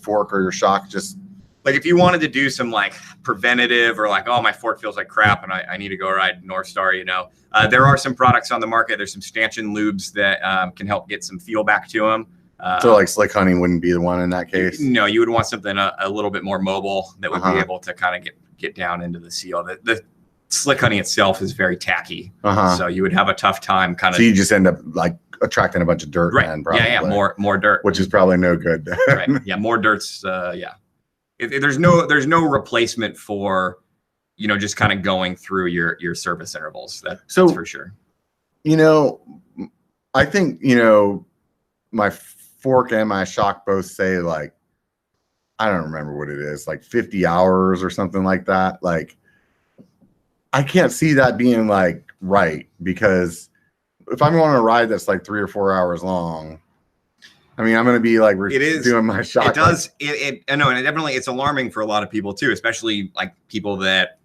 A: fork or your shock? Just
B: like if you wanted to do some like preventative or like, oh, my fork feels like crap and I need to go ride North Star, there are some products on the market. There's some stanchion lubes that can help get some feel back to them.
A: So like slick honey wouldn't be the one in that case?
B: No, you would want something a little bit more mobile that would be able to kind of get down into the seal. The slick honey itself is very tacky. So you would have a tough time kind of.
A: So you just end up like attracting a bunch of dirt.
B: Right. More dirt.
A: Which is probably no good.
B: Right. Yeah. More dirt's There's no replacement for, just kind of going through your service intervals. That's for sure.
A: I think, my fork and my shock both say like, I don't remember what it is, like 50 hours or something like that. Like, I can't see that being like right, because if I'm going on a ride that's like 3 or 4 hours long, I mean, I'm going to be like doing my shock.
B: It does. I know, and it's alarming for a lot of people too, especially like people that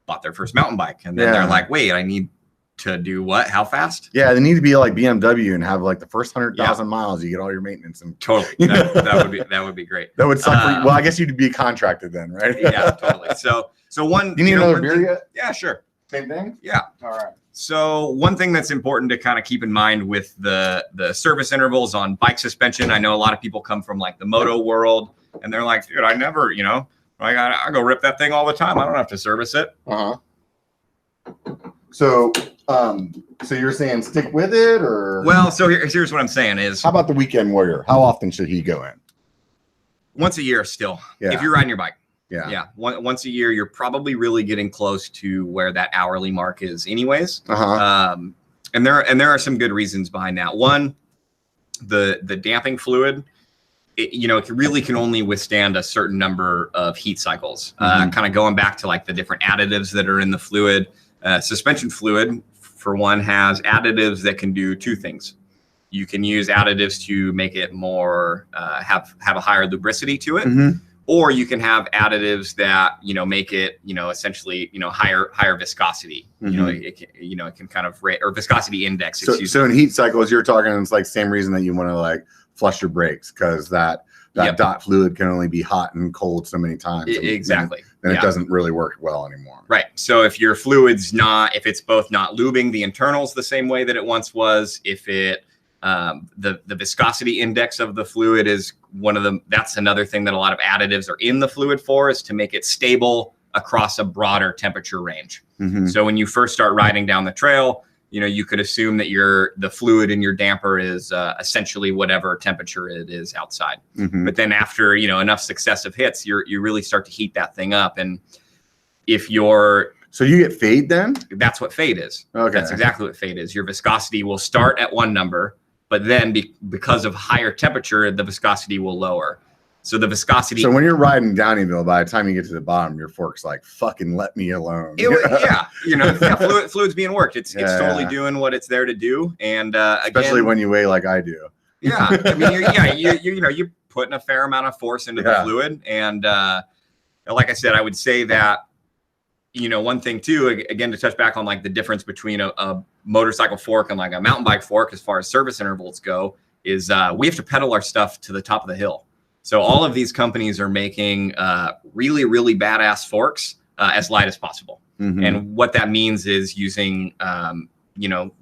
B: bought their first mountain bike and then they're like, wait, I need to do what? How fast?
A: Yeah, they need to be like BMW and have like the first 100,000 miles, you get all your maintenance and
B: totally. That would be great.
A: That would suck. Well, I guess you'd be contracted then, right?
B: Yeah, totally. So one.
A: You need another beer yet?
B: Yeah, sure.
A: Same thing.
B: Yeah.
A: All right.
B: So one thing that's important to kind of keep in mind with the service intervals on bike suspension, I know a lot of people come from like the moto world and they're like, dude, I never, I go rip that thing all the time. I don't have to service it.
A: So you're saying stick with it, or?
B: Well, so here's what I'm saying is,
A: how about the weekend warrior? How often should he go in?
B: Once a year still, if you're riding your bike. Yeah. Once a year, you're probably really getting close to where that hourly mark is anyways. And there are some good reasons behind that. One, the damping fluid, it really can only withstand a certain number of heat cycles. Kind of going back to like the different additives that are in the fluid. Suspension fluid, for one, has additives that can do two things. You can use additives to make it more have a higher lubricity to it, or you can have additives that make it essentially higher viscosity. It can kind of or viscosity index.
A: So in heat cycles, you're talking it's like same reason that you want to like flush your brakes, because that dot fluid can only be hot and cold so many times.
B: Exactly.
A: Then it doesn't really work well anymore.
B: Right. So if your fluid's if it's both not lubing the internals the same way that it once was, if it the viscosity index of the fluid is that's another thing that a lot of additives are in the fluid for, is to make it stable across a broader temperature range. So when you first start riding down the trail, you could assume that the fluid in your damper is essentially whatever temperature it is outside. But then after, enough successive hits, you really start to heat that thing up. And if
A: so you get fade then?
B: That's what fade is.
A: Okay.
B: That's exactly what fade is. Your viscosity will start at one number, but then because of higher temperature, the viscosity will lower. So the viscosity.
A: So when you're riding Downeyville, by the time you get to the bottom, your fork's like, fucking let me alone.
B: Fluid's being worked. It's totally doing what it's there to do. And
A: especially when you weigh like I do.
B: Yeah. I mean, you're putting a fair amount of force into the fluid. And like I said, I would say that, one thing too, again, to touch back on like the difference between a motorcycle fork and like a mountain bike fork, as far as service intervals go, is we have to pedal our stuff to the top of the hill. So all of these companies are making really, really badass forks as light as possible. And what that means is using,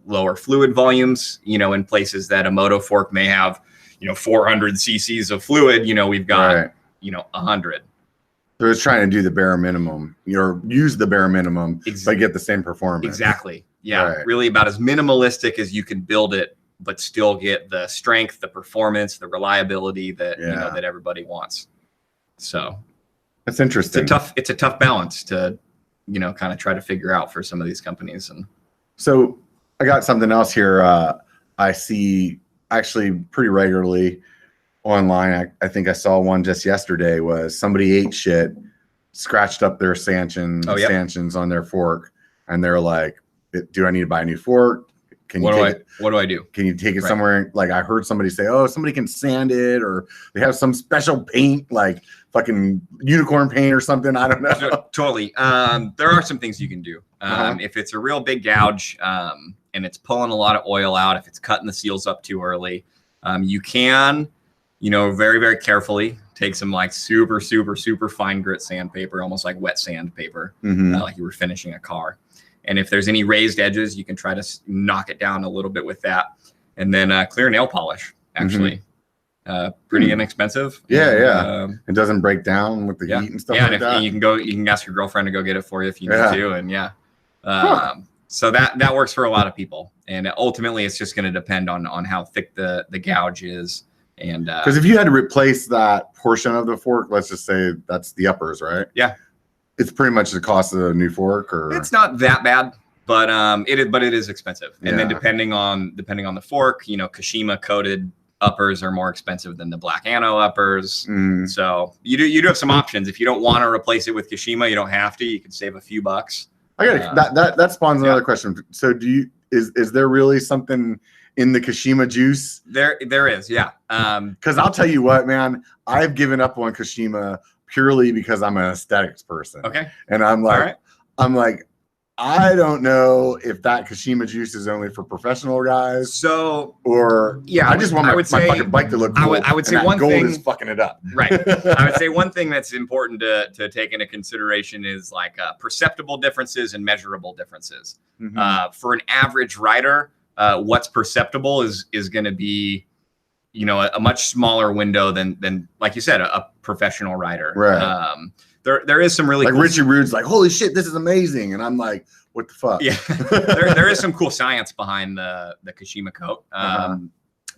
B: lower fluid volumes, in places that a moto fork may have, 400 cc's of fluid, we've got, 100.
A: So it's trying to do the bare minimum, use the bare minimum, but get the same performance.
B: Exactly. Yeah. Really about as minimalistic as you can build it, but still get the strength, the performance, the reliability that that everybody wants. So
A: that's interesting.
B: It's a tough balance to, kind of try to figure out for some of these companies. And
A: so I got something else here. I see actually pretty regularly online. I think I saw one just yesterday. Was somebody ate shit, scratched up their stanchions on their fork, and they're like, "Do I need to buy a new fork?
B: What do I do?
A: Can you take it somewhere?" Like I heard somebody say, "Oh, somebody can sand it, or they have some special paint, like fucking unicorn paint or something." I don't know.
B: Totally. There are some things you can do. If it's a real big gouge and it's pulling a lot of oil out, if it's cutting the seals up too early, you can, very, very carefully take some like super, super, super fine grit sandpaper, almost like wet sandpaper, like you were finishing a car. And if there's any raised edges, you can try to knock it down a little bit with that. And then clear nail polish, actually. Pretty inexpensive.
A: Yeah. It doesn't break down with the heat and stuff like that.
B: And you can ask your girlfriend to go get it for you if you need to. And so that works for a lot of people. And ultimately, it's just going to depend on how thick the gouge is. And
A: because if you had to replace that portion of the fork, let's just say that's the uppers, right?
B: Yeah.
A: It's pretty much the cost of a new fork, or
B: it's not that bad, but it is expensive. And then depending on the fork, Kashima coated uppers are more expensive than the black anno uppers. So you do have some options. If you don't want to replace it with Kashima, you don't have to. You can save a few bucks.
A: I got that spawns another question. So is there really something in the Kashima juice?
B: There is, yeah.
A: Because I'll tell you what, man, I've given up on Kashima purely because I'm an aesthetics person.
B: Okay.
A: And I'm like, I don't know if that Kashima juice is only for professional guys.
B: So,
A: or
B: yeah,
A: I just want my fucking bike to look cool.
B: I would say
A: and
B: one
A: gold
B: thing
A: is fucking it up.
B: Right. I would say one thing that's important to take into consideration is like perceptible differences and measurable differences. For an average rider, what's perceptible is going to be, a much smaller window than like you said, a professional rider.
A: Right.
B: There is some really
A: like
B: cool
A: Richie Rude's like, holy shit, this is amazing, and I'm like, what the fuck?
B: Yeah, there is some cool science behind the Kashima coat.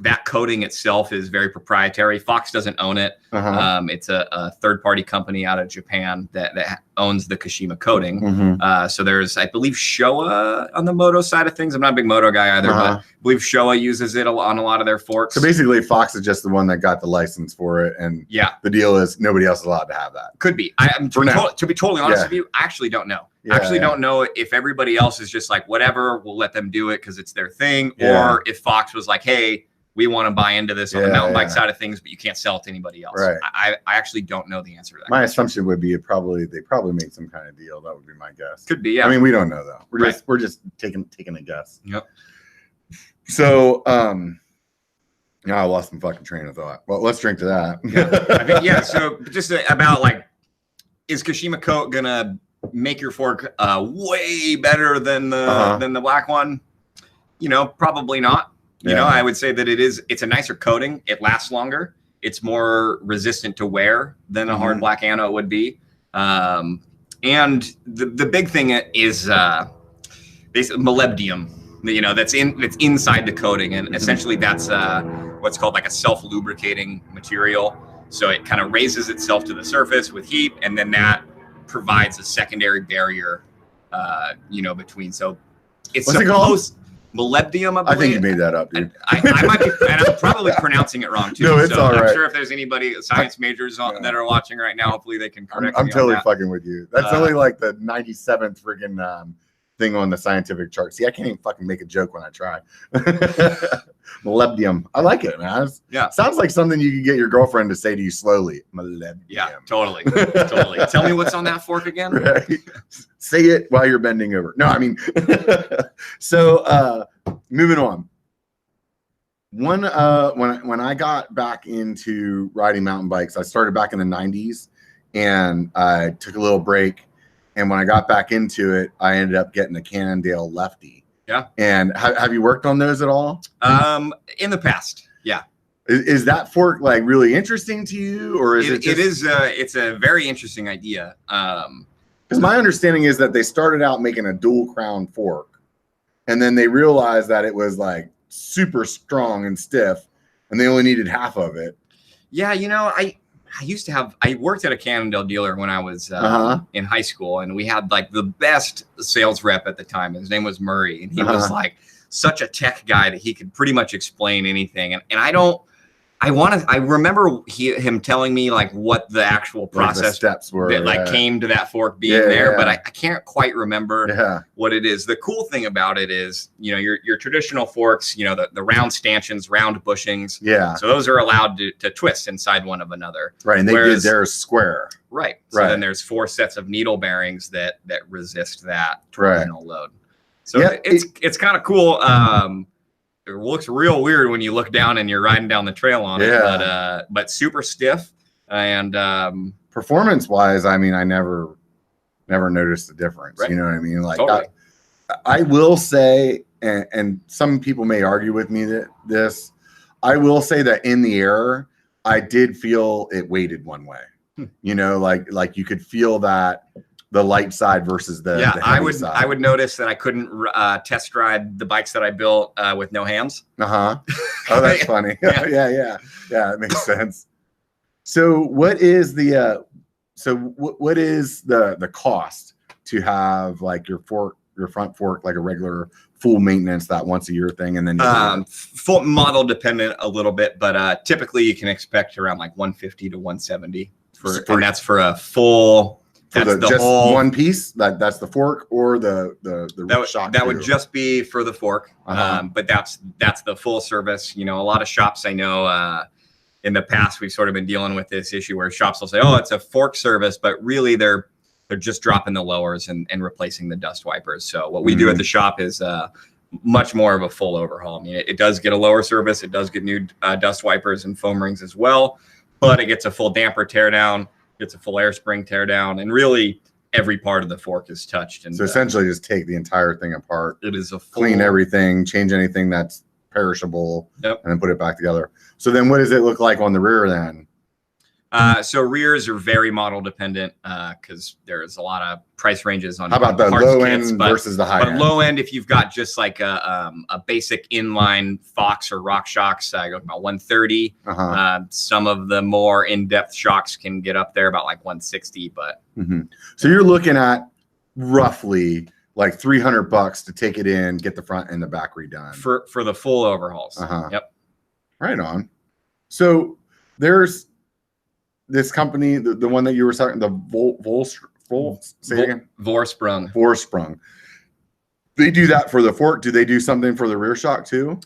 B: That coating itself is very proprietary. Fox doesn't own it. It's a third-party company out of Japan that owns the Kashima coating. So there's, I believe, Showa on the moto side of things. I'm not a big moto guy either, but I believe Showa uses it on a lot of their forks.
A: So basically, Fox is just the one that got the license for it, and the deal is nobody else is allowed to have that.
B: Could be. To be totally honest with you, I actually don't know. Don't know if everybody else is just like, whatever, we'll let them do it because it's their thing, or if Fox was like, hey, we want to buy into this on the mountain bike side of things, but you can't sell it to anybody else. Right. I actually don't know the answer to that.
A: My assumption would be they probably made some kind of deal. That would be my guess.
B: Could be, yeah.
A: I mean, we don't know though. We're just taking a guess.
B: Yep.
A: So I lost some fucking train of thought. Well, let's drink to that.
B: I think, so just about like, is Kashima coat gonna make your fork way better than the black one? Probably not. I would say that it's a nicer coating. It lasts longer. It's more resistant to wear than a hard black anode would be. And the big thing is basically molybdenum, that's inside the coating. And essentially that's what's called like a self-lubricating material. So it kind of raises itself to the surface with heat, and then that provides a secondary barrier, between. So it's
A: What's it called?
B: Molybdenum,
A: I think you made that up, dude.
B: I might be, and I'm probably pronouncing it wrong too.
A: No, it's all right.
B: I'm sure if there's anybody science majors that are watching right now, hopefully they can correct me.
A: I'm totally fucking with you. That's only like the 97th friggin' thing on the scientific chart. See, I can't even fucking make a joke when I try. Molybdenum. I like it, man. Sounds like something you could get your girlfriend to say to you slowly. Molybdenum.
B: Yeah, totally. Tell me what's on that fork again.
A: Right. Say it while you're bending over. No, I mean, so moving on. When I got back into riding mountain bikes, I started back in the 90s, and I took a little break. And when I got back into it, I ended up getting a Cannondale Lefty. Yeah. And have you worked on those at all?
B: In the past, yeah.
A: Is that fork like really interesting to you, or is it? Just...
B: It's a very interesting idea.
A: Because my understanding is that they started out making a dual crown fork, and then they realized that it was like super strong and stiff, and they only needed half of it.
B: Yeah, I worked at a Cannondale dealer when I was in high school, and we had like the best sales rep at the time. His name was Murray, and he was like such a tech guy that he could pretty much explain anything. And I remember him telling me like what the actual process
A: the steps were
B: that came to that fork being there, but I can't quite remember what it is. The cool thing about it is, your traditional forks, the round stanchions, round bushings. Yeah. So those are allowed to twist inside one of another.
A: Right. And they did theirs square.
B: Right. So then there's 4 sets of needle bearings that resist that torsional load. So it's kind of cool. It looks real weird when you look down and you're riding down the trail on it, but super stiff and
A: performance wise, I mean, I never noticed the difference. Right. You know what I mean? Like totally. I will say, and some people may argue with me I will say that in the air, I did feel it weighted one way. Like you could feel that. The light side versus the heavy side.
B: I would notice that I couldn't test ride the bikes that I built with no hands.
A: Oh, that's funny. Yeah, it makes sense. So what is the cost to have like your front fork like a regular full maintenance, that once a year thing, and then
B: full model dependent a little bit, but typically you can expect around like 150 to 170 and that's for a full.
A: That's the whole one piece. That's the fork or the shock.
B: That would just be for the fork. But that's the full service. A lot of shops I know in the past we've sort of been dealing with this issue where shops will say, "Oh, it's a fork service," but really they're They're just dropping the lowers and replacing the dust wipers. So what we do at the shop is much more of a full overhaul. I mean, it does get a lower service. It does get new dust wipers and foam rings as well, but it gets a full damper tear down, gets a full air spring tear down, and really every part of the fork is touched. And
A: so essentially just take the entire thing apart.
B: It is a full,
A: clean everything, change anything that's perishable,
B: and
A: then put it back together. So then what does it look like on the rear then?
B: So rears are very model dependent because there's a lot of price ranges on.
A: How about the low end versus the high end?
B: Low end, if you've got just like a basic inline Fox or Rock shocks, I go about 130. Some of the more in-depth shocks can get up there about like 160. But
A: so you're looking at roughly like $300 to take it in, get the front and the back redone
B: for the full overhauls. Yep.
A: Right on. So there's this company, the one that you were talking, the Vorsprung. They do that for the fork. Do they do something for the rear shock too?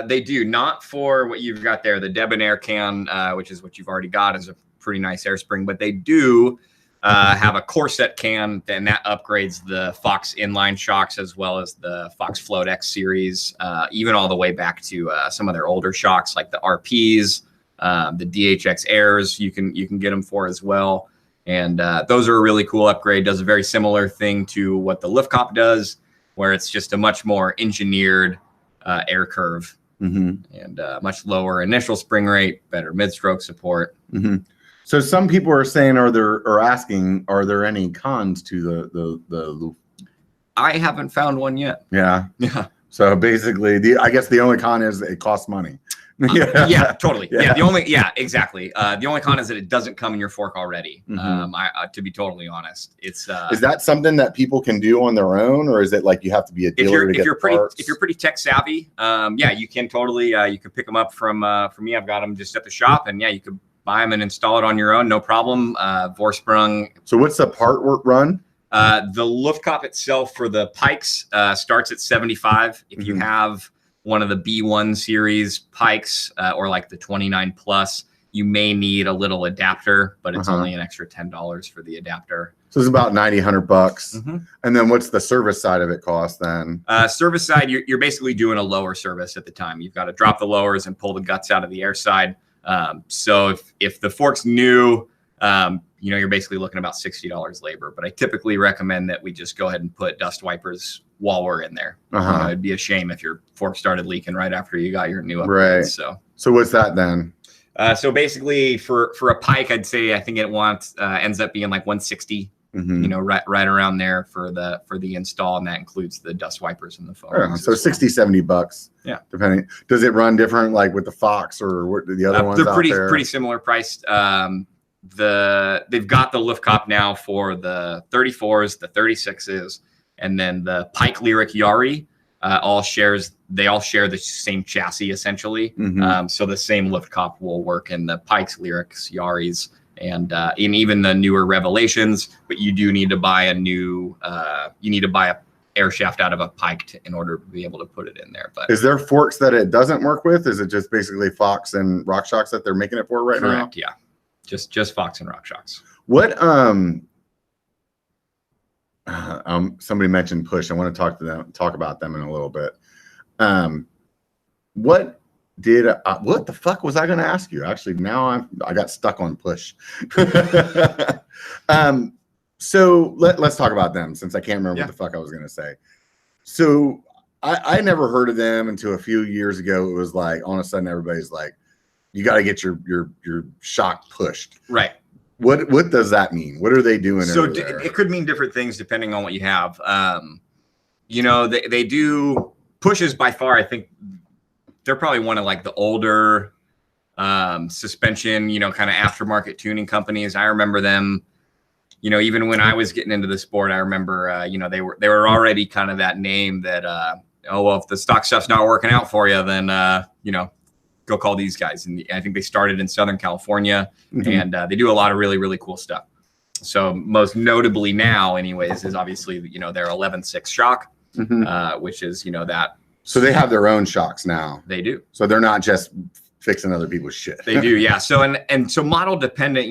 B: They do, not for what you've got there. The debonair can, which is what you've already got, is a pretty nice air spring, but they do have a corset can, and that upgrades the Fox inline shocks as well as the Fox Float X series, even all the way back to some of their older shocks like the RPs. The DHX Airs you can get them for as well, and those are a really cool upgrade. Does a very similar thing to what the lift cop does, where it's just a much more engineered air curve and much lower initial spring rate, better mid-stroke support.
A: So some people are saying, are there any cons to the loop?
B: I haven't found one yet.
A: Yeah. So basically, I guess the only con is it costs money.
B: Yeah, totally. Yeah, exactly. The only con is that it doesn't come in your fork already. To be totally honest, it's
A: is that something that people can do on their own, or is it like you have to be a dealer
B: if you're pretty tech savvy? Yeah, you can totally. You can pick them up from me. I've got them just at the shop, and yeah, you could buy them and install it on your own, no problem. Vorsprung.
A: So what's the part run?
B: The lift cop itself for the pikes starts at 75. If you have one of the B1 series pikes or like the 29 plus, you may need a little adapter, but it's only an extra $10 for the adapter.
A: So it's about $90-100. And then what's the service side of it cost then?
B: Service side, you're basically doing a lower service at the time. You've got to drop the lowers and pull the guts out of the air side. So if the fork's new, you're basically looking about $60 labor, but I typically recommend that we just go ahead and put dust wipers while we're in there. It'd be a shame if your fork started leaking right after you got your new upgrade.
A: Right. So what's that then?
B: So basically for a pike, I think it ends up being like 160, right around there for the install. And that includes the dust wipers and the foam.
A: So $60-70. Yeah. Depending. Does it run different like with the Fox or what the other ones?
B: They're pretty similar priced. They've got the lift cop now for the 34s, the 36s, and then the Pike Lyric Yari all share the same chassis essentially. So the same lift cop will work in the Pike's Lyrics, Yaris, and in even the newer Revelations. But you do need to buy a air shaft out of a Pike in order to be able to put it in there. But
A: is there forks that it doesn't work with? Is it just basically Fox and Rock shocks that they're making it for right now?
B: Correct. Yeah. Just Fox and Rock shocks.
A: What somebody mentioned Push. I want to talk about them in a little bit. What the fuck was I going to ask you? Actually, now I got stuck on Push. So let's talk about them since I can't remember what the fuck I was going to say. So I never heard of them until a few years ago. It was like all of a sudden everybody's like, you got to get your shock pushed.
B: Right.
A: What does that mean? What are they doing?
B: So it could mean different things depending on what you have. They do pushes by far. I think they're probably one of like the older suspension, kind of aftermarket tuning companies. I remember them, even when I was getting into the sport, I remember, they were already kind of that name that, if the stock stuff's not working out for you, then, go call these guys. And I think they started in Southern California and they do a lot of really, really cool stuff. So most notably now anyways, is obviously, their 11.6 shock, which is, that.
A: So they have their own shocks now.
B: They do.
A: So they're not just fixing other people's shit.
B: They do. Yeah. So, and so model dependent,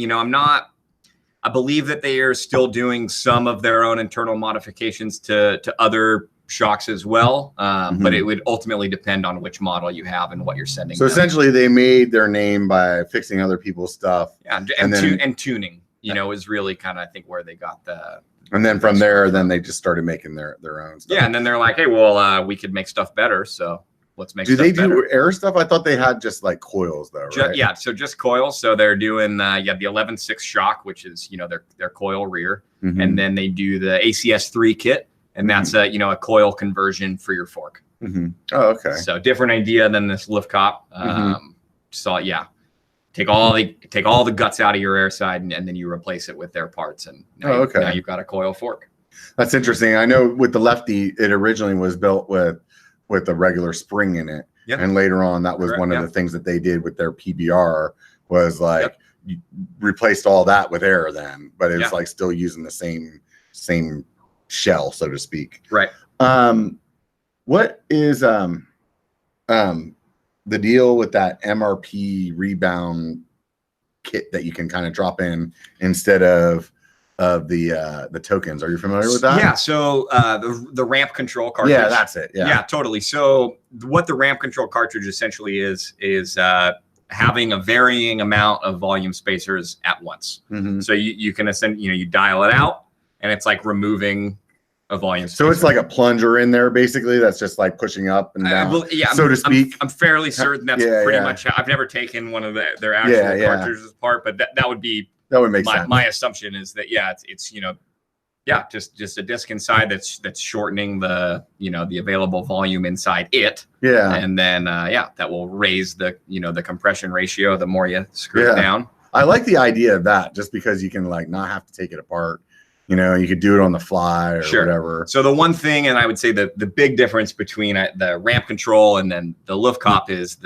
B: I believe that they are still doing some of their own internal modifications to other shocks as well, but it would ultimately depend on which model you have and what you're sending.
A: So essentially, they made their name by fixing other people's stuff,
B: and tuning. You know, is really kind of I think where they got the.
A: And then from there, then they just started making their own stuff.
B: Yeah, and then they're like, hey, well, we could make stuff better, so let's make.
A: Do they do air stuff? I thought they had just like coils though, right?
B: Yeah, so just coils. So they're doing the 11.6 shock, which is their coil rear, and then they do the ACS3 kit, and that's a coil conversion for your fork.
A: Oh, okay.
B: So different idea than this lift cop. So take all the guts out of your air side, and then you replace it with their parts, and now you've got a coil fork.
A: That's interesting. I know with the Lefty, it originally was built with a regular spring in it, and later on, that was one of the things that they did with their PBR was like you replaced all that with air then, but it's like still using the same shell, so to speak.
B: Right.
A: What is the deal with that Mrp Rebound Kit that you can kind of drop in instead of the tokens? Are you familiar with that?
B: Yeah. So the ramp control cartridge.
A: Yeah, that's it.
B: Yeah, totally. So what the ramp control cartridge essentially is having a varying amount of volume spacers at once. So you can you dial it out, and it's like removing a volume spacer.
A: So it's like a plunger in there, basically. That's just like pushing up and down, so to speak.
B: I'm fairly certain that's pretty much. I've never taken one of their actual cartridges apart, but that would make sense. My assumption is that it's just a disc inside that's shortening the the available volume inside it. Yeah, and then that will raise the the compression ratio the more you screw it down.
A: I like the idea of that, just because you can like not have to take it apart. You could do it on the fly or whatever.
B: So the one thing, and I would say the big difference between the ramp control and then the lift cop is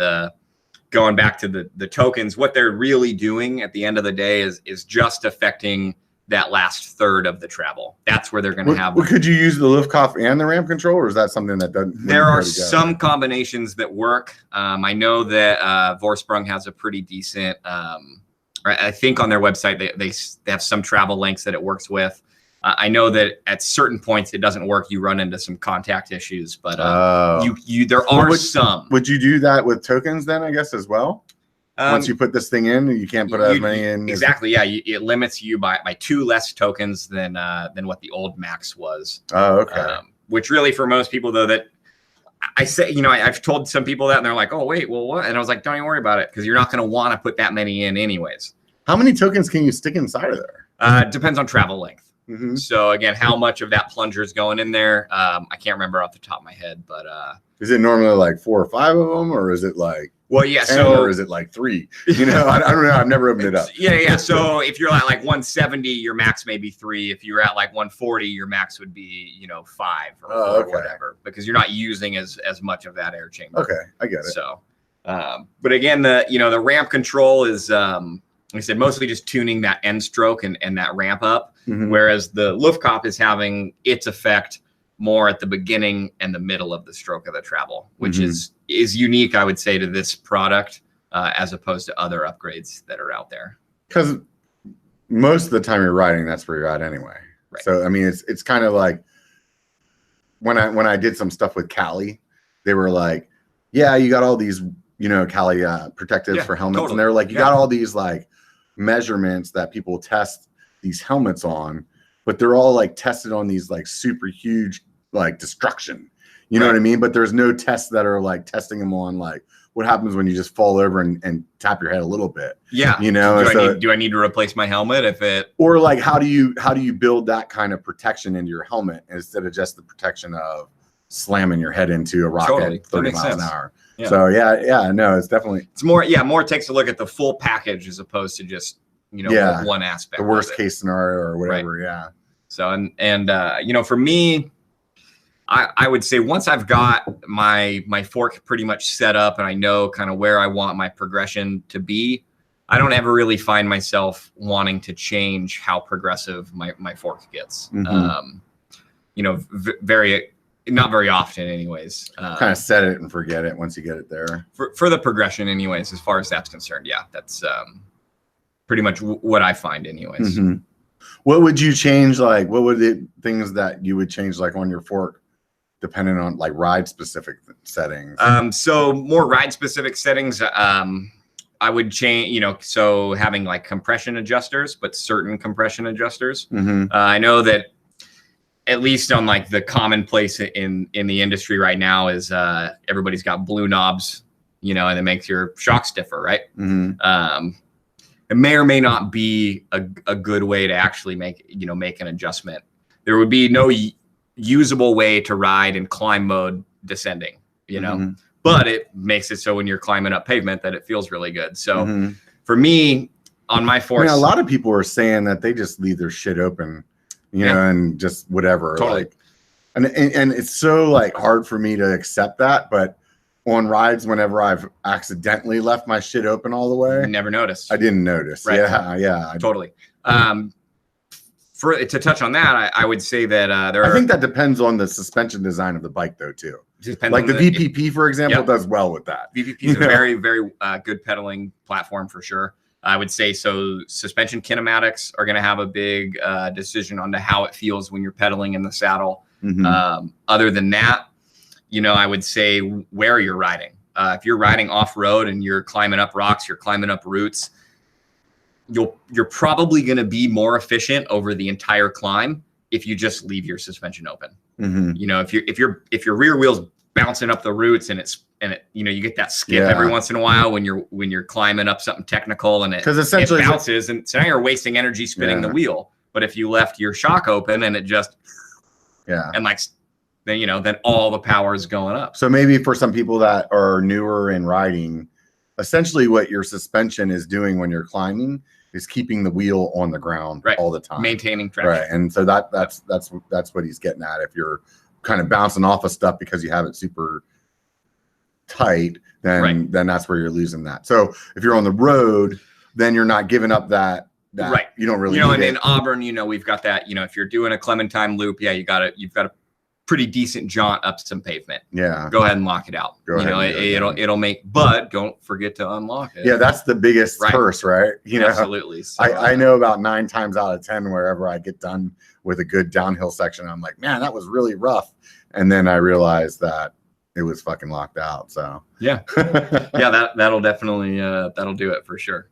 B: going back to the tokens. What they're really doing at the end of the day is just affecting that last third of the travel. That's where they're going to have.
A: Could you use the lift cop and the ramp control, or is that something that doesn't?
B: There are some combinations that work. I know that Vorsprung has a pretty decent. I think on their website they have some travel links that it works with. I know that at certain points it doesn't work. You run into some contact issues, but there are some.
A: Would you do that with tokens then, I guess, as well? Once you put this thing in, you can't put as many in.
B: Exactly. It limits you by 2 less tokens than what the old max was.
A: Oh, okay.
B: Which really, for most people, though, that I say, I've told some people that, and they're like, "Oh, wait, well, what?" And I was like, "Don't even worry about it, because you're not going to want to put that many in, anyways."
A: How many tokens can you stick inside of there?
B: Depends on travel length. So again, how much of that plunger is going in there? I can't remember off the top of my head, but
A: is it normally like 4 or 5 of them, or is it like 10, or is it like 3? I don't know. I've never opened it up.
B: Yeah. So if you're at like 170, your max may be 3. If you're at like 140, your max would be 5 or whatever, because you're not using as much of that air chamber.
A: Okay, I get it.
B: So, but again, the ramp control is. Like I said, mostly just tuning that end stroke and that ramp up, whereas the lift cop is having its effect more at the beginning and the middle of the stroke of the travel, which is unique, I would say, to this product as opposed to other upgrades that are out there.
A: Because most of the time you're riding, that's where you're at anyway. Right. So I mean, it's kind of like when I did some stuff with Cali, they were like, "Yeah, you got all these Cali protectives for helmets," and they're like, "You got all these like measurements that people test these helmets on, but they're all like tested on these like super huge like destruction, you know what I mean? But there's no tests that are like testing them on like what happens when you just fall over and tap your head a little bit.
B: Yeah, do I need to replace my helmet
A: or like how do you build that kind of protection into your helmet instead of just the protection of slamming your head into a rock at 30 miles an hour? Yeah. So no, it's
B: more takes a look at the full package as opposed to just one aspect.
A: The worst case scenario or whatever. Right. Yeah.
B: So and for me, I would say once I've got my fork pretty much set up and I know kind of where I want my progression to be, I don't ever really find myself wanting to change how progressive my fork gets. Not very often anyways.
A: Kind of set it and forget it once you get it there.
B: For the progression anyways, as far as that's concerned, that's pretty much what I find anyways.
A: What would you change? Like, what would the things that you would change, like on your fork, depending on like ride specific settings?
B: So more ride specific settings. I would change, so having like compression adjusters, but certain compression adjusters. I know that at least on like the commonplace in the industry right now is everybody's got blue knobs, and it makes your shock stiffer, right? It may or may not be a good way to actually make an adjustment. There would be no usable way to ride in climb mode descending, but it makes it so when you're climbing up pavement that it feels really good. So for me, on my force,
A: a lot of people are saying that they just leave their shit open, and just whatever.
B: Totally.
A: Like, and it's so like hard for me to accept that, but on rides, whenever I've accidentally left my shit open all the way,
B: you never noticed.
A: I didn't notice.
B: Right.
A: Yeah.
B: Totally. To touch on that, I would say that
A: I think that depends on the suspension design of the bike, though, too. Like the VPP, for example, does well with that.
B: VPP is a very, very good pedaling platform for sure. I would say so. Suspension kinematics are going to have a big decision on how it feels when you're pedaling in the saddle. Other than that, I would say where you're riding. If you're riding off road and you're climbing up rocks, you're climbing up roots, you're probably going to be more efficient over the entire climb if you just leave your suspension open. If your rear wheel's bouncing up the roots and you get that skip every once in a while when you're climbing up something technical and it bounces, and so now you're wasting energy spinning the wheel. But if you left your shock open and it just and like then all the power is going up.
A: So maybe for some people that are newer in riding, essentially what your suspension is doing when you're climbing is keeping the wheel on the ground all the time,
B: maintaining traction.
A: Right, and so that's what he's getting at. If you're kind of bouncing off of stuff because you have it super tight, then that's where you're losing that. So if you're on the road, then you're not giving up that you don't really
B: and in Auburn, we've got that. If you're doing a Clementine loop, you've got a pretty decent jaunt up some pavement. Go ahead and lock it out. It'll make, but don't forget to unlock it.
A: That's the biggest curse, right?
B: Absolutely. So,
A: I know about 9 times out of 10 wherever I get done with a good downhill section, I'm like, man, that was really rough, and then I realized that it was fucking locked out. So
B: that'll definitely that'll do it for sure.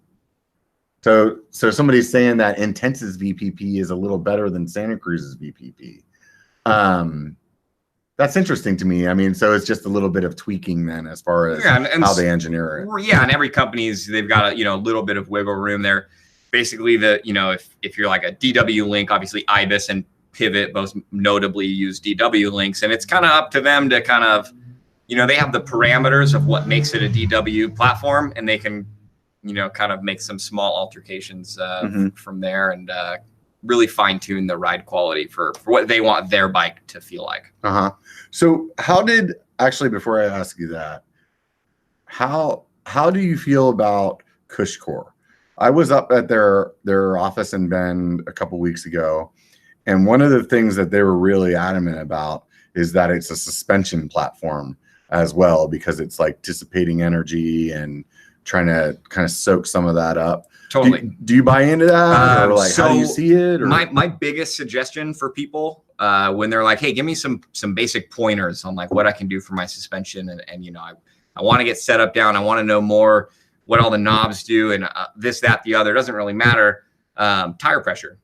A: So somebody's saying that Intense's VPP is a little better than Santa Cruz's VPP. That's interesting to me. I mean, so it's just a little bit of tweaking then as far as how they engineer it.
B: Yeah, and every they've got a little bit of wiggle room there. Basically, if you're like a DW link, obviously Ibis and Pivot both notably use DW links, and it's kind of up to them to kind of, they have the parameters of what makes it a DW platform, and they can, kind of make some small altercations from there and really fine tune the ride quality for what they want their bike to feel like.
A: So before I ask you that, how do you feel about CushCore? I was up at their office in Bend a couple weeks ago, and one of the things that they were really adamant about is that it's a suspension platform as well, because it's like dissipating energy and trying to kind of soak some of that up.
B: Totally.
A: Do you buy into that? Or like, how do you see it? Or?
B: My biggest suggestion for people when they're like, hey, give me some basic pointers on like what I can do for my suspension. And I want to get set up down. I want to know more what all the knobs do and this, that, the other. It doesn't really matter. Tire pressure.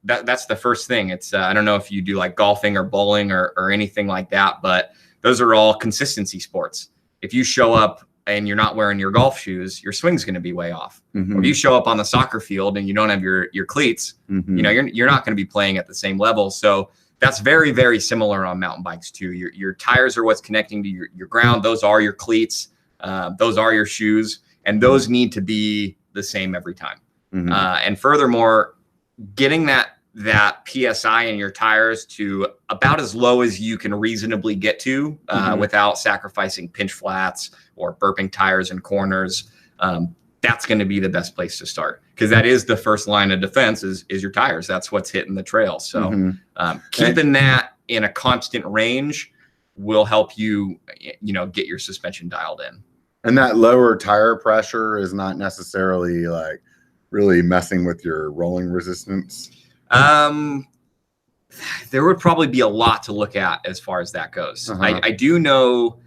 B: That's the first thing. It's I don't know if you do like golfing or bowling or anything like that, but those are all consistency sports. If you show up and you're not wearing your golf shoes, your swing's going to be way off. Or if you show up on the soccer field and you don't have your cleats, you're not going to be playing at the same level. So that's very, very similar on mountain bikes too. Your tires are what's connecting to your ground. Those are your cleats. Those are your shoes, and those need to be the same every time. And furthermore, getting that PSI in your tires to about as low as you can reasonably get to without sacrificing pinch flats or burping tires in corners. That's going to be the best place to start, because that is the first line of defense is your tires. That's what's hitting the trail. So keeping that in a constant range will help you, get your suspension dialed in.
A: And that lower tire pressure is not necessarily like really messing with your rolling resistance.
B: There would probably be a lot to look at as far as that goes. I do know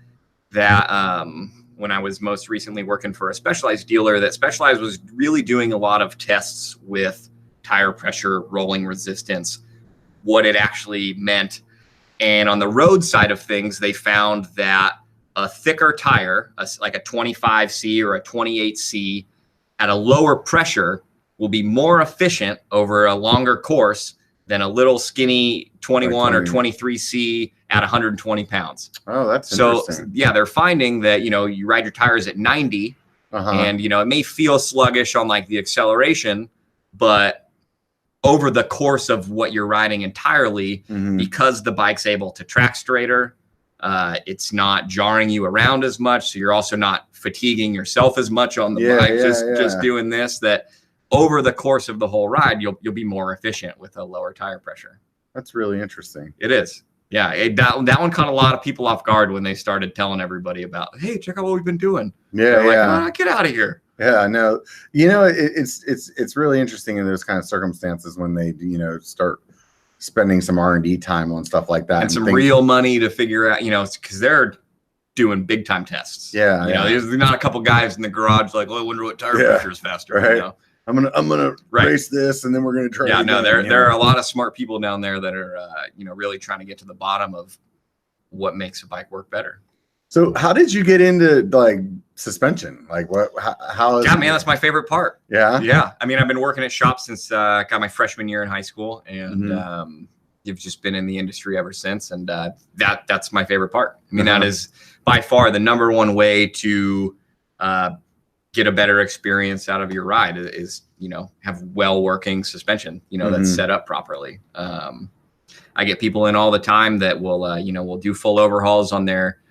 B: that when I was most recently working for a Specialized dealer, that Specialized was really doing a lot of tests with tire pressure, rolling resistance, what it actually meant. And on the road side of things, they found that a thicker tire, like a 25C or a 28C, at a lower pressure will be more efficient over a longer course than a little skinny 21 or 23C at 120 pounds.
A: Oh, that's interesting.
B: So yeah, they're finding that, you ride your tires at 90 and, it may feel sluggish on like the acceleration, but over the course of what you're riding entirely, because the bike's able to track straighter, it's not jarring you around as much. So you're also not fatiguing yourself as much on the bike, just doing this, that over the course of the whole ride, you'll be more efficient with a lower tire pressure.
A: That's really interesting.
B: It is. Yeah. That one caught a lot of people off guard when they started telling everybody about, hey, check out what we've been doing.
A: Yeah.
B: Like, oh, get out of here.
A: Yeah, no, it's really interesting in those kind of circumstances when they, start spending some R&D time on stuff like that.
B: And some real money to figure out, because they're doing big time tests.
A: Yeah.
B: There's not a couple guys in the garage like, well, I wonder what tire pressure is faster.
A: Right. I'm gonna race this, and then we're gonna try.
B: Yeah, no, there are a lot of smart people down there that are, really trying to get to the bottom of what makes a bike work better.
A: So, how did you get into like suspension? Like, how?
B: Yeah, man, that's my favorite part.
A: Yeah,
B: yeah. I mean, I've been working at shops since got my freshman year in high school, and you've just been in the industry ever since, and that's my favorite part. I mean, that is by far the number one way to get a better experience out of your ride is, have well working suspension, that's set up properly. I get people in all the time that will do full overhauls on their,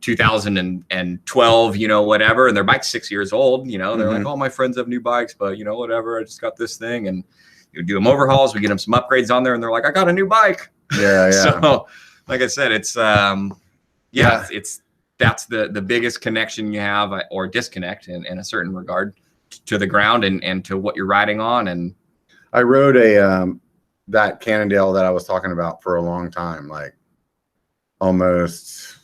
B: 2012, whatever, and their bike's 6 years old, they're like, oh, my friends have new bikes, but whatever, I just got this thing, and you do them overhauls, we get them some upgrades on there, and they're like, I got a new bike.
A: Yeah.
B: So like I said, it's, that's the biggest connection you have, or disconnect in a certain regard to the ground and to what you're riding on. And
A: I rode that Cannondale that I was talking about for a long time, like almost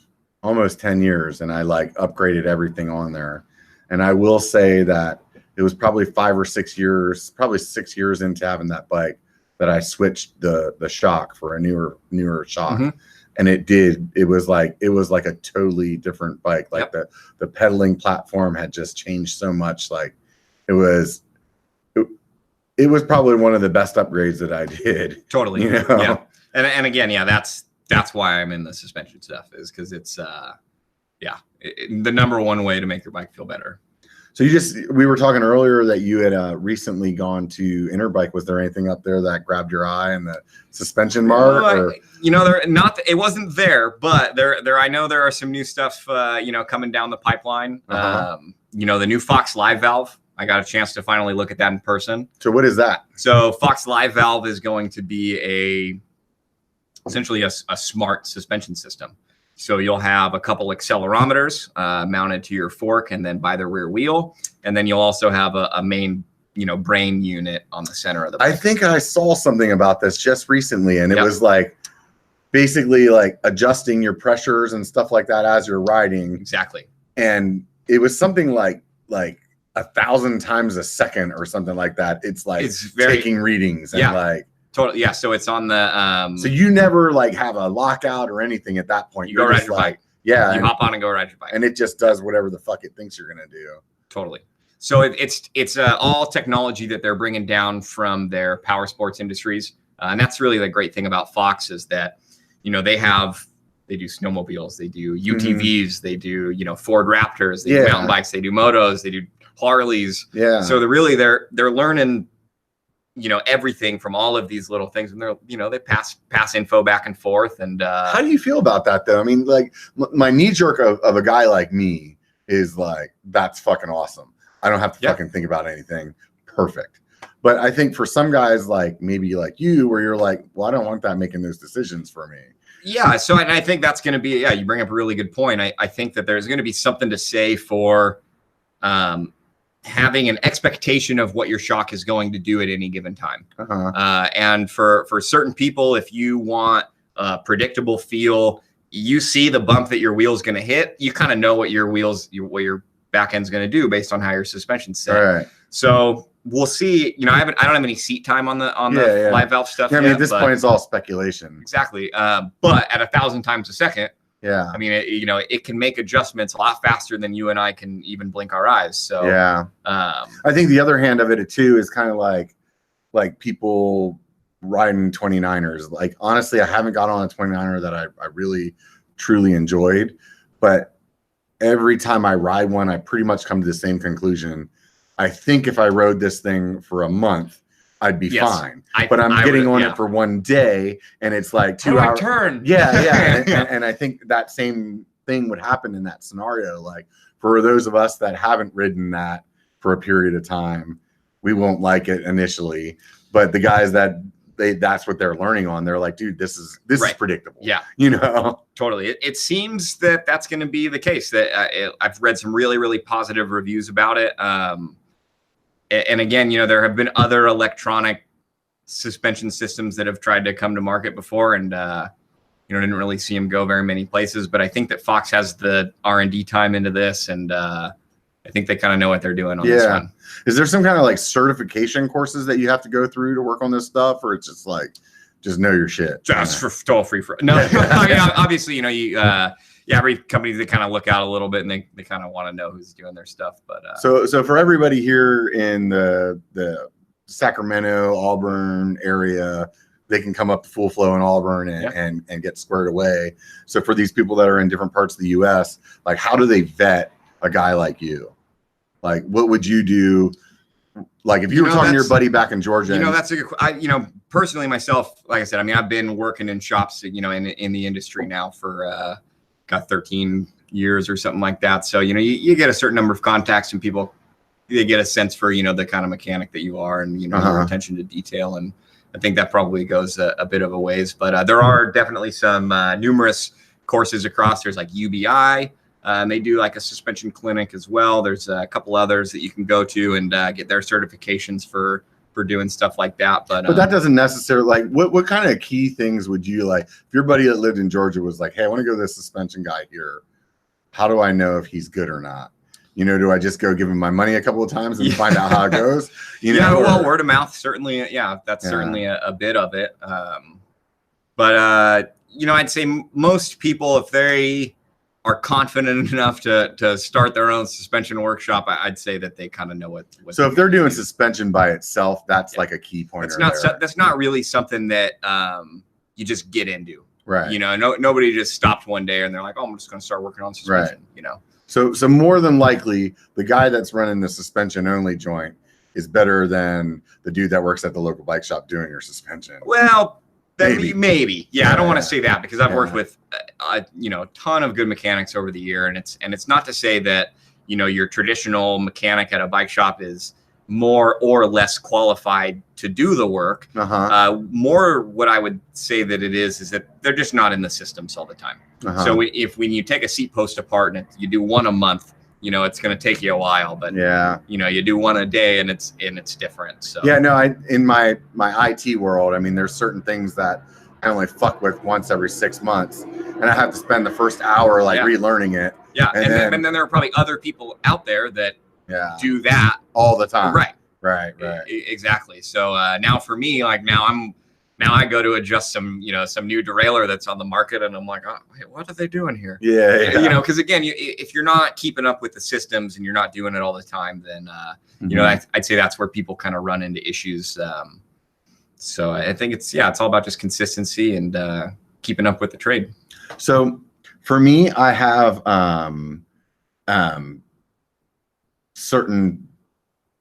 A: 10 years. And I like upgraded everything on there. And I will say that it was probably 5 or 6 years, probably 6 years into having that bike that I switched the shock for a newer shock. And it was like a totally different bike. Like the pedaling platform had just changed so much. Like it was probably one of the best upgrades that I did.
B: Totally. Yeah. And again, that's why I'm in the suspension stuff, is because it's the number one way to make your bike feel better.
A: So we were talking earlier that you had recently gone to Interbike. Was there anything up there that grabbed your eye in the suspension bar?
B: It wasn't there, but there, I know there are some new stuff, coming down the pipeline. The new Fox Live Valve, I got a chance to finally look at that in person.
A: So what is that?
B: So Fox Live Valve is going to be essentially a smart suspension system. So you'll have a couple accelerometers mounted to your fork and then by the rear wheel. And then you'll also have a main, brain unit on the center of the bike.
A: I think I saw something about this just recently, and it was like basically like adjusting your pressures and stuff like that as you're riding.
B: Exactly.
A: And it was something like 1,000 times a second or something like that. It's like taking readings and like.
B: Totally. Yeah. So it's on the.
A: So you never like have a lockout or anything at that point.
B: You go ride your bike.
A: Yeah.
B: You hop on and go ride your bike.
A: And it just does whatever the fuck it thinks you're going to do.
B: Totally. So it's all technology that they're bringing down from their power sports industries. And that's really the great thing about Fox is that, they do snowmobiles, they do UTVs, they do, Ford Raptors, they do mountain bikes, they do motos, they do Harleys.
A: Yeah.
B: So they're learning, everything from all of these little things, and they pass info back and forth. And
A: how do you feel about that though? I mean, like my knee jerk of a guy like me is like, that's fucking awesome. I don't have to fucking think about anything. Perfect. But I think for some guys, like maybe like you, where you're like, well, I don't want that making those decisions for me.
B: Yeah. So I think that's going to be, you bring up a really good point. I think that there's going to be something to say for having an expectation of what your shock is going to do at any given time. And for certain people, if you want a predictable feel, you see the bump that your wheel's going to hit, you kind of know what your back end's going to do based on how your suspension's set.
A: Right.
B: So we'll see. You know, I don't have any seat time on the live valve stuff.
A: Yeah, I mean, at this point, it's all speculation.
B: Exactly. But at 1,000 times a second,
A: yeah,
B: I mean, it can make adjustments a lot faster than you and I can even blink our eyes. So
A: yeah, I think the other hand of it too is kind of like people riding 29ers. Like, honestly, I haven't got on a 29er that I really truly enjoyed, but every time I ride one, I pretty much come to the same conclusion. I think if I rode this thing for a month, I'd be fine. But I'm getting on it for one day, and it's like 2 hours.
B: Turn.
A: Yeah. and I think that same thing would happen in that scenario. Like, for those of us that haven't ridden that for a period of time, we won't like it initially. But the guys that's what they're learning on. They're like, dude, this is predictable.
B: Yeah,
A: you know,
B: totally. It seems that that's going to be the case. That I've read some really, really positive reviews about it. And again, you know, there have been other electronic suspension systems that have tried to come to market before, and didn't really see them go very many places. But I think that Fox has the R&D time into this, and I think they kind of know what they're doing on this one.
A: Is there some kind of like certification courses that you have to go through to work on this stuff, or it's just like, just know your shit?
B: Just for toll free. No, I mean, obviously, you know, every company, they kind of look out a little bit, and they kind of want to know who's doing their stuff. But
A: so for everybody here in the Sacramento, Auburn area, they can come up to Full Flow in Auburn and get squared away. So for these people that are in different parts of the U.S., like, how do they vet a guy like you? Like, what would you do? Like, if you were talking to your buddy back in Georgia,
B: you know, that's a good. Personally, myself, like I said, I mean, I've been working in shops, you know, in the industry now for got 13 years or something like that. So, you know, you get a certain number of contacts, and people, they get a sense for, you know, the kind of mechanic that you are, and, you know, your attention to detail. And I think that probably goes a bit of a ways. But there are definitely some numerous courses across. There's like UBI. They do like a suspension clinic as well. There's a couple others that you can go to and get their certifications for doing stuff like that. But
A: that doesn't necessarily, like, what kind of key things would you, like, if your buddy that lived in Georgia was like, hey, I want to go to this suspension guy here, how do I know if he's good or not? You know, do I just go give him my money a couple of times and find out how it goes? You know,
B: well, word of mouth, certainly. Yeah, that's certainly a bit of it. But you know, I'd say most people, if they are confident enough to start their own suspension workshop, I'd say that they kind of know what.
A: So if they're doing suspension by itself, that's like a key point.
B: That's not really something that you just get into,
A: right?
B: You know, nobody just stopped one day and they're like, oh, I'm just going to start working on suspension. Right. You know.
A: So more than likely, the guy that's running the suspension only joint is better than the dude that works at the local bike shop doing your suspension.
B: Well, maybe. Yeah, I don't want to say that, because I've worked with a ton of good mechanics over the year, and it's not to say that, you know, your traditional mechanic at a bike shop is more or less qualified to do the work. More what I would say that it is that they're just not in the systems all the time. So when you take a seat post apart and you do one a month, you know, it's going to take you a while, but you know, you do one a day and it's different. So
A: in my IT world, I mean, there's certain things that I only fuck with once every 6 months, and I have to spend the first hour relearning it.
B: Yeah. And then there are probably other people out there that do that
A: all the time.
B: Right. Exactly. So now for me, like now I go to adjust some new derailleur that's on the market, and I'm like, oh, wait, what are they doing here?
A: Yeah.
B: You know, because again, if you're not keeping up with the systems and you're not doing it all the time, then you know, I'd say that's where people kind of run into issues. So I think it's all about just consistency and keeping up with the trade.
A: So for me, I have certain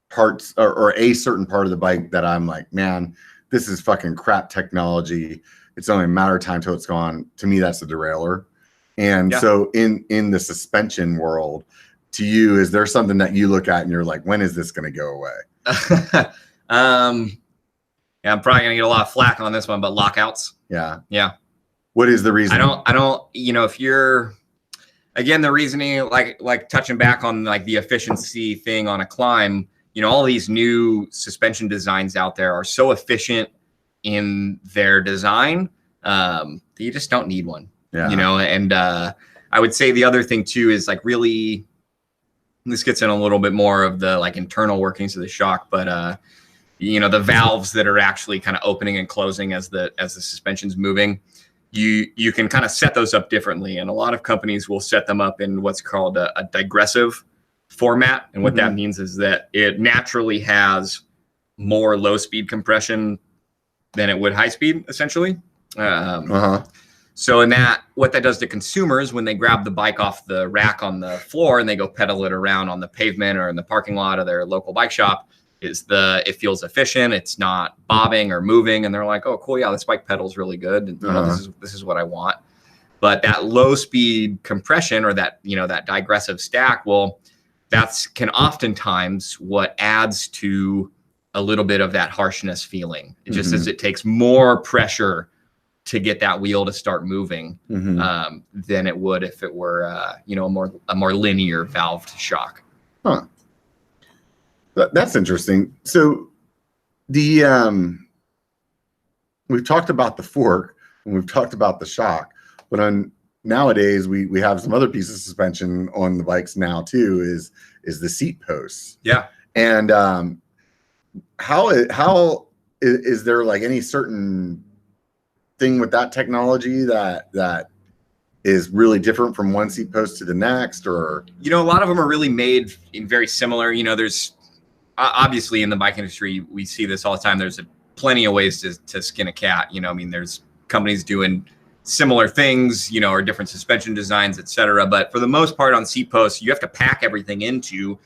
A: parts or a certain part of the bike that I'm like, man, this is fucking crap technology. It's only a matter of time till it's gone. To me, that's the derailleur. And so in the suspension world, to you, is there something that you look at and you're like, when is this going to go away?
B: I'm probably going to get a lot of flack on this one, but lockouts.
A: Yeah.
B: Yeah.
A: What is the reason?
B: I don't, you know, if you're, again, the reasoning, like touching back on like the efficiency thing on a climb, all these new suspension designs out there are so efficient in their design that you just don't need one.
A: Yeah.
B: And I would say the other thing too is like really, this gets in a little bit more of the like internal workings of the shock, but the valves that are actually kind of opening and closing as the suspension's moving, you can kind of set those up differently. And a lot of companies will set them up in what's called a digressive format. And what that means is that it naturally has more low speed compression than it would high speed, essentially. So in that, what that does to consumers when they grab the bike off the rack on the floor and they go pedal it around on the pavement or in the parking lot of their local bike shop is it feels efficient. It's not bobbing or moving. And they're like, oh, cool. Yeah, this bike pedals really good. And, this is what I want. But that low speed compression or that, that digressive stack, well, can oftentimes what adds to a little bit of that harshness feeling. It just as it takes more pressure to get that wheel to start moving than it would if it were, a more linear valved shock.
A: Huh. That's interesting. So we've talked about the fork and we've talked about the shock, but nowadays we have some other piece of suspension on the bikes now too, is the seat posts.
B: Yeah.
A: And how is there like any certain thing with that technology that is really different from one seat post to the next? Or
B: a lot of them are really made in very similar. There's obviously in the bike industry we see this all the time. There's plenty of ways to skin a cat. There's companies doing similar things, or different suspension designs, etc. But for the most part on seat posts, you have to pack everything into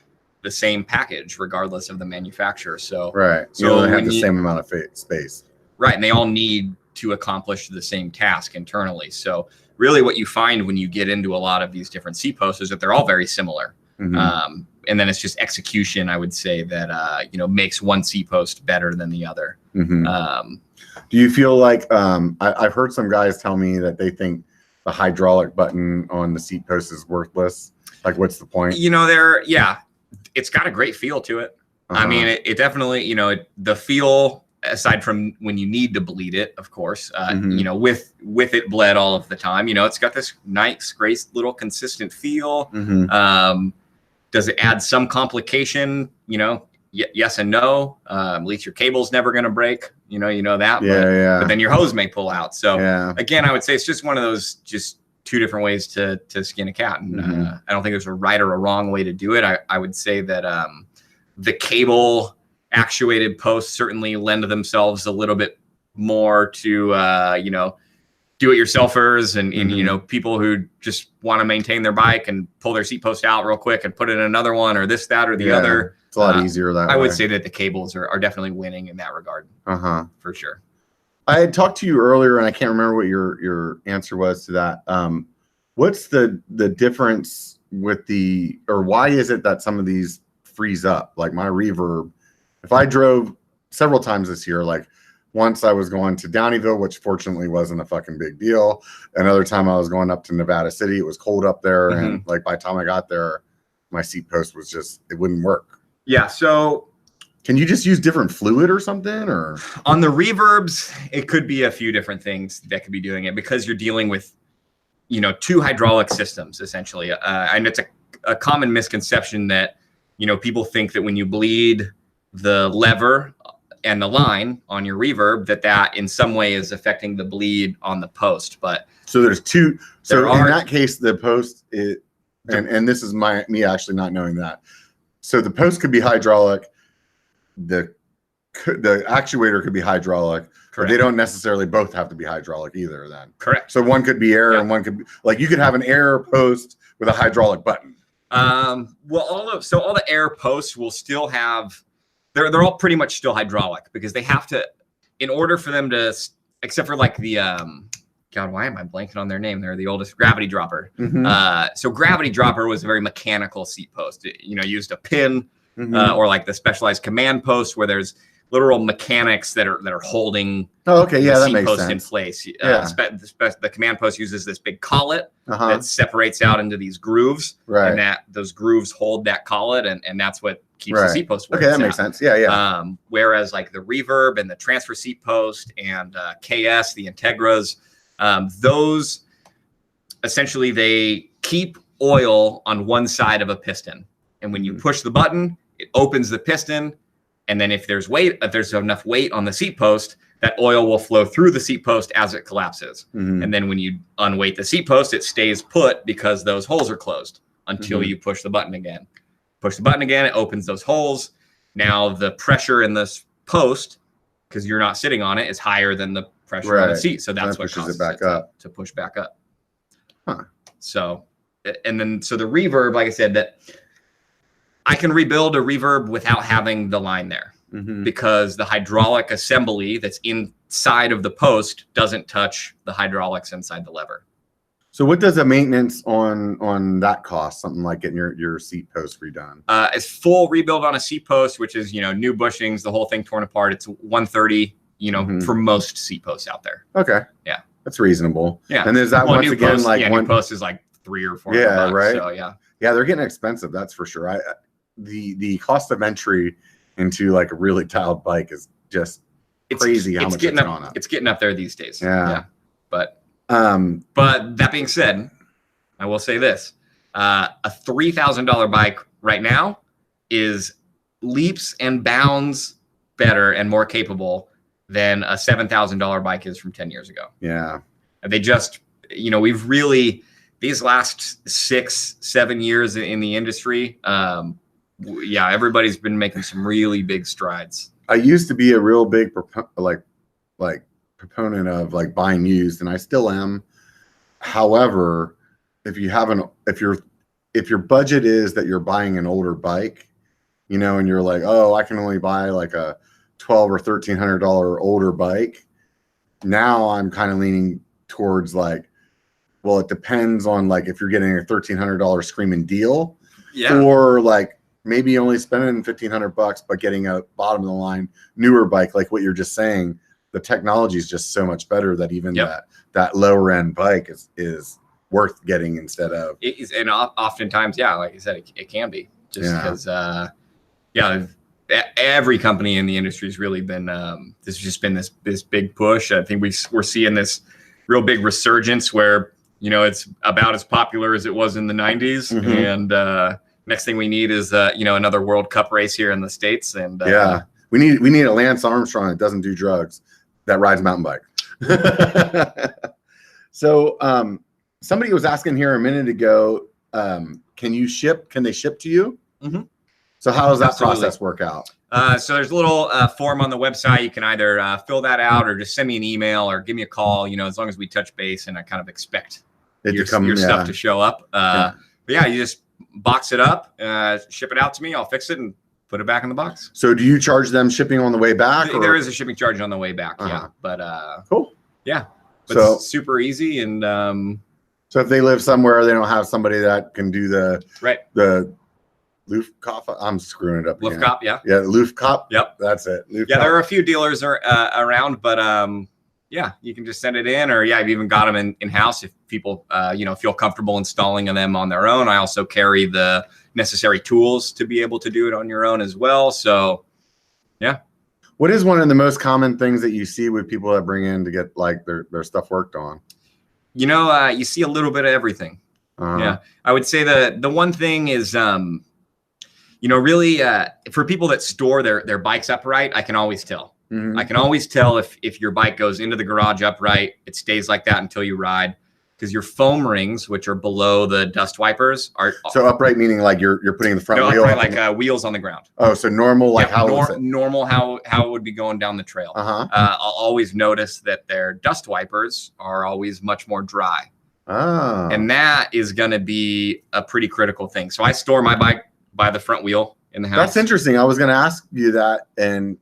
B: the same package regardless of the manufacturer. So
A: right, so they have the same amount of space. Right,
B: and they all need to accomplish the same task internally. So really what you find when you get into a lot of these different seat posts is that they're all very similar. And then it's just execution, I would say, that makes one seat post better than the other.
A: Do you feel like I've heard some guys tell me that they think the hydraulic button on the seat post is worthless? Like, what's the point?
B: It's got a great feel to it. I mean, it definitely, the feel, aside from when you need to bleed it, of course, with it bled all of the time, it's got this nice, great little consistent feel. Does it add some complication? Yes and no. At least your cable's never going to break. You know that. But then your hose may pull out. So again, I would say it's just one of those just two different ways to skin a cat. And I don't think there's a right or a wrong way to do it. I would say that the cable actuated posts certainly lend themselves a little bit more to do-it-yourselfers and people who just want to maintain their bike and pull their seat post out real quick and put in another one or this, that, or the other.
A: It's a lot easier that way.
B: I would say that the cables are definitely winning in that regard. For sure.
A: I had talked to you earlier and I can't remember what your answer was to that. What's the difference with or why is it that some of these freeze up? Like my Reverb, if I drove several times this year, like once I was going to Downeyville, which fortunately wasn't a fucking big deal. Another time I was going up to Nevada City. It was cold up there. And like by the time I got there, my seat post was it wouldn't work. Yeah. So can you just use different fluid or something? Or
B: on the Reverbs, it could be a few different things that could be doing it because you're dealing with, two hydraulic systems essentially. And it's a common misconception that, people think that when you bleed the lever and the line on your Reverb, that in some way is affecting the bleed on the post. But
A: so there's two. So in that case, the post and this is me actually not knowing that. So the post could be hydraulic. The actuator could be hydraulic. But they don't necessarily both have to be hydraulic either then.
B: Correct.
A: So one could be air and one could be like you could have an air post with a hydraulic button.
B: Well, all the air posts will still have. They're all pretty much still hydraulic because they have to, in order for them to, except for like the, God, why am I blanking on their name? They're the oldest Gravity Dropper. So Gravity Dropper was a very mechanical seat post. It, used a pin or like the specialized command post where there's literal mechanics that are holding
A: okay, yeah,
B: the
A: that
B: seat
A: makes
B: post
A: sense.
B: in place.
A: Yeah.
B: The command post uses this big collet
A: Uh-huh.
B: that separates out into these grooves,
A: Right.
B: and those grooves hold that collet, and that's what keeps the seat post where
A: okay,
B: it's
A: that makes
B: at.
A: sense. Yeah.
B: Whereas like the Reverb and the transfer seat post and KS, the Integras, those essentially they keep oil on one side of a piston, and when you push the button, it opens the piston, and then if there's enough weight on the seat post, that oil will flow through the seat post as it collapses. And then when you unweight the seat post, it stays put because those holes are closed until you push the button again. Push the button again, it opens those holes. Now the pressure in this post, because you're not sitting on it, is higher than the pressure on the seat. So that's what causes it back up to push back up. So, and then so the reverb, like I said, that I can rebuild a reverb without having the line there. Because the hydraulic assembly that's inside of the post doesn't touch the hydraulics inside the lever.
A: So what does a maintenance on that cost? Something like getting your seat post redone?
B: It's full rebuild on a seat post, which is, new bushings, the whole thing torn apart. It's $130, for most seat posts out there.
A: Okay.
B: Yeah.
A: That's reasonable.
B: Yeah.
A: And is that once again
B: post,
A: like
B: one post is like $300 or $400?
A: Yeah, right.
B: So yeah.
A: Yeah, they're getting expensive. That's for sure. The cost of entry into like a really tiled bike is just crazy how much it's gone up.
B: It's getting up there these days.
A: Yeah.
B: But that being said, I will say this: a $3,000 bike right now is leaps and bounds better and more capable than a $7,000 bike is from 10 years ago.
A: Yeah.
B: They just, we've really, these last 6-7 years in the industry, everybody's been making some really big strides. I
A: used to be a real big proponent of like buying used, and I still am. However, if your budget is that you're buying an older bike, and you're like, oh, I can only buy like a $1,200 or $1,300 older bike. Now I'm kind of leaning towards like, well, it depends on like if you're getting a $1,300 screaming deal, or like maybe only spending $1,500 but getting a bottom of the line newer bike. Like what you're just saying, the technology is just so much better that even that lower end bike is worth getting instead of.
B: And oftentimes, like I said, it can be just because, every company in the industry has really been, this has just been this big push. I think we're seeing this real big resurgence where, it's about as popular as it was in the 90s. And, next thing we need is another World Cup race here in the States, and
A: we need a Lance Armstrong that doesn't do drugs, that rides mountain bike. So somebody was asking here a minute ago, can they ship to you? So how does that process work out?
B: So there's a little form on the website. You can either fill that out or just send me an email or give me a call. As long as we touch base, and I kind of expect your stuff to show up. But you just box it up, ship it out to me. I'll fix it and put it back in the box.
A: So do you charge them shipping on the way back?
B: There is a shipping charge on the way back. But
A: cool.
B: Yeah. But so it's super easy. And
A: so if they live somewhere, they don't have somebody that can do the Luftkopf. I'm screwing it up.
B: Luftkopf, yeah.
A: Yeah, Luftkopf.
B: Yep.
A: That's it. Luftkopf.
B: Yeah, there are a few dealers around, but you can just send it in, or I've even got them in-house if people, feel comfortable installing them on their own. I also carry the necessary tools to be able to do it on your own as well. So, yeah.
A: What is one of the most common things that you see with people that bring in to get like their stuff worked on?
B: You see a little bit of everything. Yeah. I would say the one thing is, really for people that store their bikes upright, I can always tell. I can always tell if your bike goes into the garage upright, it stays like that until you ride, because your foam rings, which are below the dust wipers, are
A: so upright, meaning like you're putting the front wheel
B: upright, like wheels on the ground.
A: Oh, so normal, like
B: normal how it would be going down the trail. I'll always notice that their dust wipers are always much more dry. And that is going to be a pretty critical thing. So I store my bike by the front wheel in the house.
A: That's interesting. I was going to ask you that, and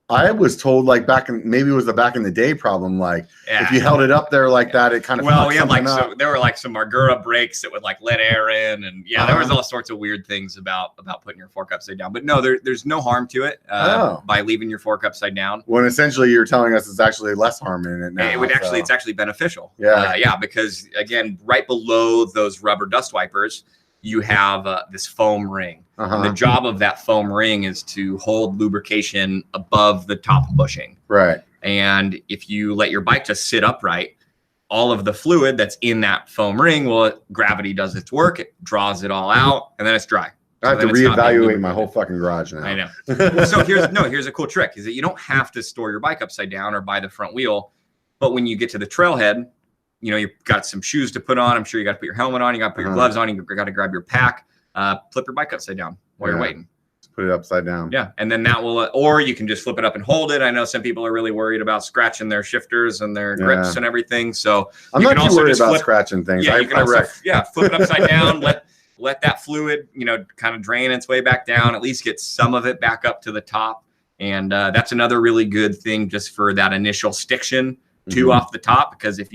A: I was told like maybe it was the back in the day problem. Like if you held it up there like that, it kind of
B: we had like there were like some Margura brakes that would like let air in, and there was all sorts of weird things about putting your fork upside down. But no, there's no harm to it by leaving your fork upside down.
A: When essentially you're telling us it's actually less harm in it now.
B: It's actually beneficial.
A: Yeah,
B: because again, right below those rubber dust wipers, you have this foam ring. And the job of that foam ring is to hold lubrication above the top bushing.
A: Right.
B: And if you let your bike just sit upright, all of the fluid that's in that foam ring, gravity does its work, it draws it all out, and then it's dry.
A: I have to reevaluate my whole fucking garage now.
B: I know. So here's a cool trick, is that you don't have to store your bike upside down or by the front wheel, but when you get to the trailhead, you've got some shoes to put on. I'm sure you got to put your helmet on. You got to put your gloves on. You got to grab your pack. Flip your bike upside down while you're waiting.
A: Just put it upside down.
B: Yeah, and then that will, or you can just flip it up and hold it. I know some people are really worried about scratching their shifters and their grips and everything. So
A: I'm not too worried about scratching things.
B: Yeah, you can also, flip it upside down. Let that fluid, kind of drain its way back down. At least get some of it back up to the top. And that's another really good thing just for that initial stiction off the top, because if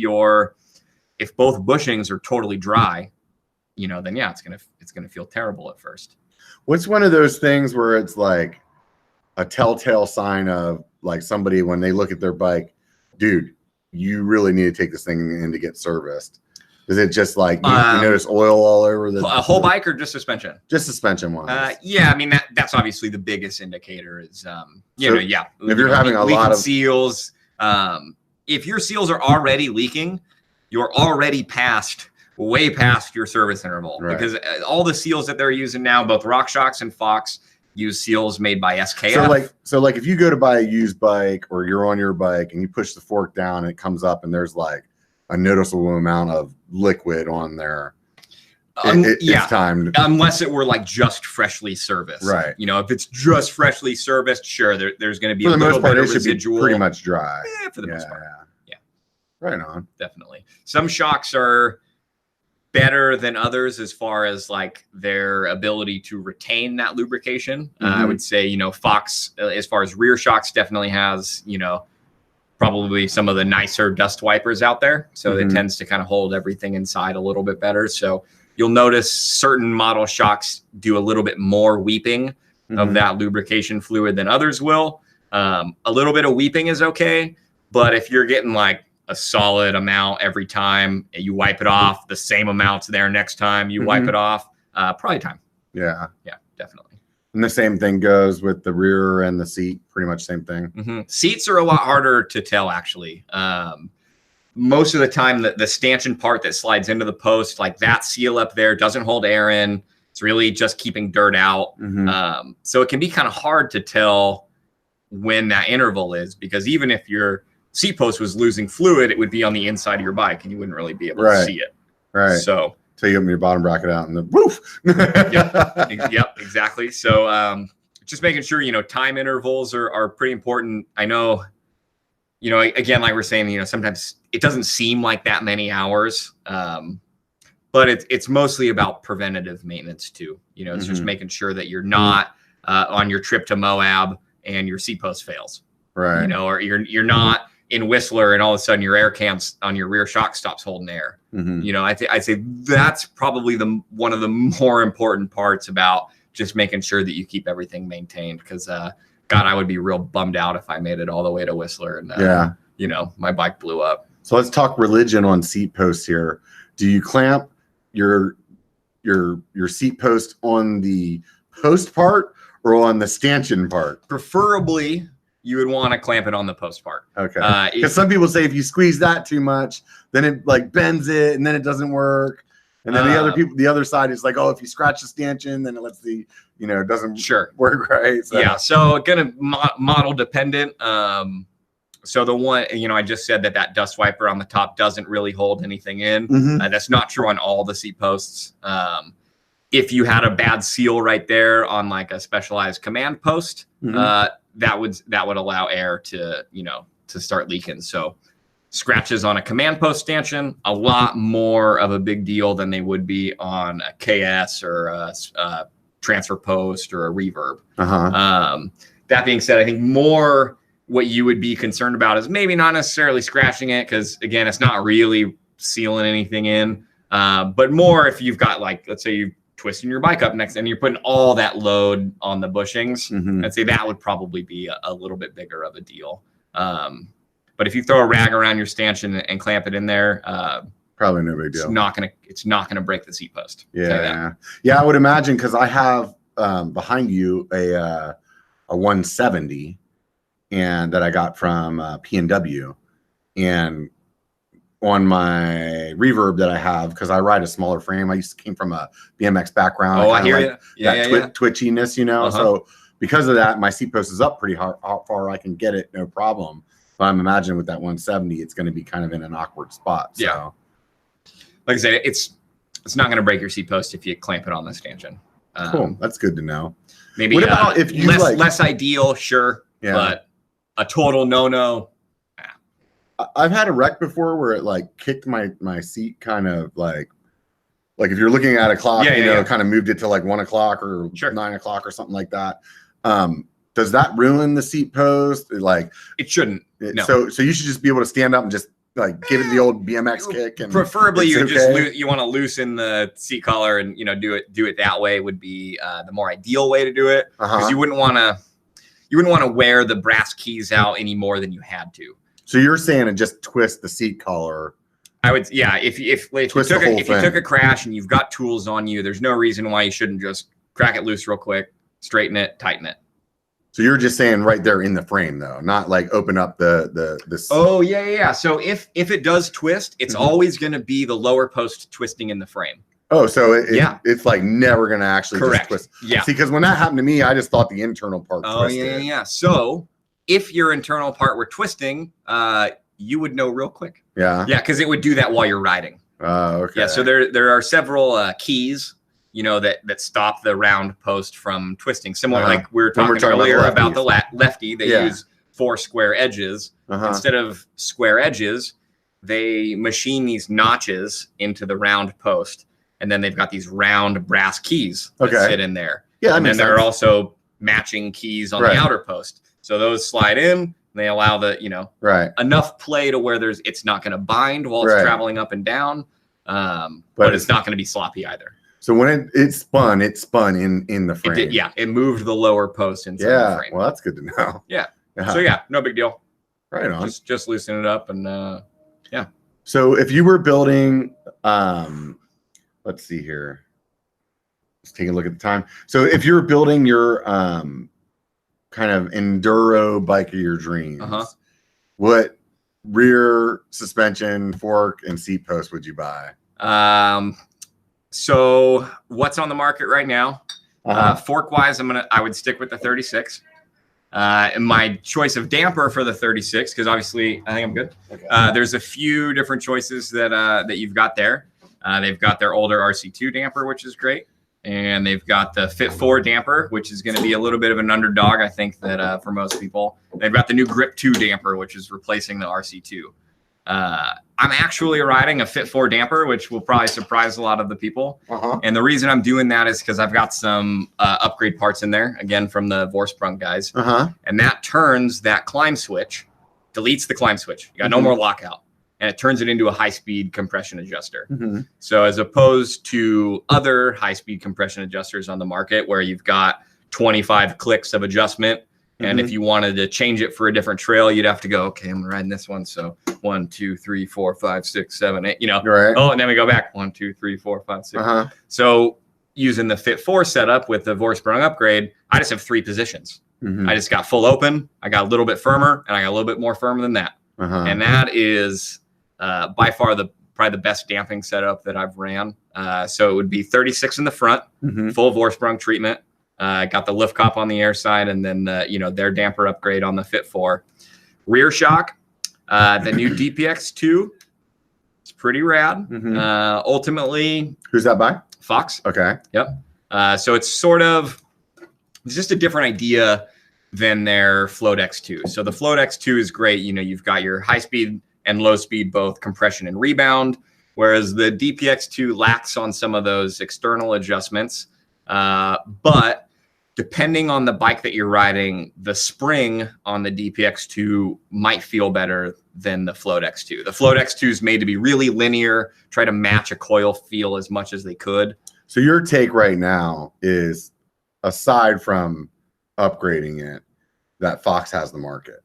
B: both bushings are totally dry, then it's gonna feel terrible at first.
A: What's one of those things where it's like a telltale sign of like somebody when they look at their bike, dude, you really need to take this thing in to get serviced? Is it just like you notice oil all over the
B: whole bike, or just suspension?
A: Just suspension wise.
B: I mean that's obviously the biggest indicator is
A: if you're having a lot of
B: seals, if your seals are already leaking, you're already way past your service interval, because all the seals that they're using now, both RockShox and Fox, use seals made by SKF.
A: So like if you go to buy a used bike or you're on your bike and you push the fork down and it comes up and there's like a noticeable amount of liquid on there, it's time.
B: Unless it were like just freshly serviced.
A: Right.
B: If it's just freshly serviced, sure, there's going to be
A: for
B: a little bit of
A: residual.
B: Should be
A: pretty much dry.
B: Yeah, for the most part. Yeah.
A: Right on.
B: Definitely. Some shocks are better than others as far as like their ability to retain that lubrication. I would say, Fox, as far as rear shocks, definitely has, probably some of the nicer dust wipers out there. So it tends to kind of hold everything inside a little bit better. So you'll notice certain model shocks do a little bit more weeping of that lubrication fluid than others will. A little bit of weeping is okay, but if you're getting like a solid amount every time you wipe it off, the same amount's there next time you wipe it off, probably time.
A: Yeah,
B: definitely.
A: And the same thing goes with the rear and the seat, pretty much same thing.
B: Seats are a lot harder to tell, actually. Most of the time, the stanchion part that slides into the post, like that seal up there, doesn't hold air in. It's really just keeping dirt out. So it can be kind of hard to tell when that interval is, because even if your seat post was losing fluid, it would be on the inside of your bike and you wouldn't really be able to see it.
A: Right.
B: So
A: you open your bottom bracket out and the roof.
B: Yep, exactly. So just making sure, time intervals are pretty important. I know, again, like we're saying, sometimes it doesn't seem like that many hours, but it's mostly about preventative maintenance too. It's just making sure that you're not on your trip to Moab and your seat post fails.
A: Right.
B: Or you're not in Whistler and all of a sudden your air cams on your rear shock stops holding air. I'd say that's probably one of the more important parts about just making sure that you keep everything maintained. Because God, I would be real bummed out if I made it all the way to Whistler and my bike blew up.
A: So let's talk religion on seat posts here. Do you clamp your seat post on the post part or on the stanchion part?
B: Preferably, you would want to clamp it on the post part.
A: Okay. Because some people say if you squeeze that too much, then it like bends it and then it doesn't work. And then the other side is like, oh, if you scratch the stanchion, then it lets it doesn't work right. So.
B: Yeah. So kind of model dependent. So the one, I just said that dust wiper on the top doesn't really hold anything in. That's not true on all the seat posts. If you had a bad seal right there on like a specialized command post, that would allow air to start leaking. So scratches on a command post stanchion, a lot more of a big deal than they would be on a KS or a transfer post or a reverb. That being said, I think more what you would be concerned about is maybe not necessarily scratching it, because again, it's not really sealing anything in, but more if you've got, like, let's say you twisting your bike up next and you're putting all that load on the bushings. I'd say that would probably be a little bit bigger of a deal. But if you throw a rag around your stanchion and clamp it in there,
A: probably no big deal.
B: It's not gonna break the seat post.
A: Yeah, I would imagine, because I have behind you a 170, and that I got from P&W, and on my reverb that I have, because I ride a smaller frame. I came from a BMX background.
B: Oh, I hear you.
A: Twitchiness, you know. So because of that, my seat post is up pretty hard, how far I can get it, no problem. But I'm imagining with that 170, it's going to be kind of in an awkward spot. So.
B: Yeah. Like I said, it's not going to break your seat post if you clamp it on the stanchion.
A: Cool. That's good to know.
B: Maybe
A: what about if you
B: less ideal, sure. Yeah. But a total no.
A: I've had a wreck before where it like kicked my seat kind of like if you're looking at a clock, kind of moved it to like 1 o'clock or 9 o'clock or something like that. Does that ruin the seat post? Like,
B: it shouldn't. No.
A: So you should just be able to stand up and just like give it the old BMX kick. And
B: preferably you want to loosen the seat collar and do it that way would be the more ideal way to do it, because you wouldn't want to wear the brass keys out any more than you had to. So
A: you're saying to just twist the seat collar?
B: I would, yeah. If you took a crash and you've got tools on you, there's no reason why you shouldn't just crack it loose real quick, straighten it, tighten it.
A: So you're just saying right there in the frame, though, not like open up the.
B: Oh yeah. So if it does twist, it's always going to be the lower post twisting in the frame.
A: Oh, so it's like never going to actually just twist.
B: Yeah.
A: See, because when that happened to me, I just thought the internal part twisted.
B: Oh yeah. So if your internal part were twisting, you would know real quick.
A: Yeah.
B: Yeah, because it would do that while you're riding.
A: Okay.
B: Yeah. So there are several keys, that stop the round post from twisting. Similar, like we were talking earlier about the lefty. They use 4 square edges instead of square edges. They machine these notches into the round post, and then they've got these round brass keys that sit in there.
A: Yeah,
B: and then there are also matching keys on the outer post. So those slide in. They allow the enough play to where it's not going to bind while it's traveling up and down, but it's not going to be sloppy either.
A: So when it spun in the frame.
B: It did, it moved the lower post inside the frame.
A: Well, that's good to know.
B: Yeah. So no big deal.
A: Right on.
B: Just loosen it up and
A: So if you were building, let's see here. Let's take a look at the time. So if you're building your kind of enduro bike of your dreams, what rear suspension, fork, and seat post would you buy?
B: So what's on the market right now? Fork wise, I would stick with the 36. And my choice of damper for the 36, because obviously I think I'm good. Okay. There's a few different choices that you've got there. They've got their older RC2 damper, which is great. And they've got the Fit 4 damper, which is going to be a little bit of an underdog, I think, that for most people. They've got the new Grip 2 damper, which is replacing the RC2. I'm actually riding a Fit 4 damper, which will probably surprise a lot of the people. And the reason I'm doing that is because I've got some upgrade parts in there, again, from the Vorsprung guys. And that turns that climb switch, deletes the climb switch. You got no more lockout. And it turns it into a high-speed compression adjuster. So as opposed to other high-speed compression adjusters on the market where you've got 25 clicks of adjustment, and if you wanted to change it for a different trail, you'd have to go, okay, I'm riding this one. So 1, 2, 3, 4, 5, 6, 7, 8,
A: Right.
B: Oh, and then we go back 1, 2, 3, 4, 5, 6. So using the Fit 4 setup with the Vorsprung upgrade, I just have 3 positions. I just got full open, I got a little bit firmer, and I got a little bit more firm than that. And that is by far probably the best damping setup that I've ran. So it would be 36 in the front, full Vorsprung treatment. Got the lift cop on the air side, and then their damper upgrade on the Fit 4. Rear shock, the new DPX2. It's pretty rad. Ultimately,
A: who's that by?
B: Fox.
A: Okay.
B: Yep. So it's just a different idea than their Float X2. So the Float X2 is great. You've got your high speed and low speed, both compression and rebound, whereas the DPX2 lacks on some of those external adjustments. But depending on the bike that you're riding, the spring on the DPX2 might feel better than the Float X2. The Float X2 is made to be really linear, try to match a coil feel as much as they could.
A: So your take right now is, aside from upgrading it, that Fox has the market.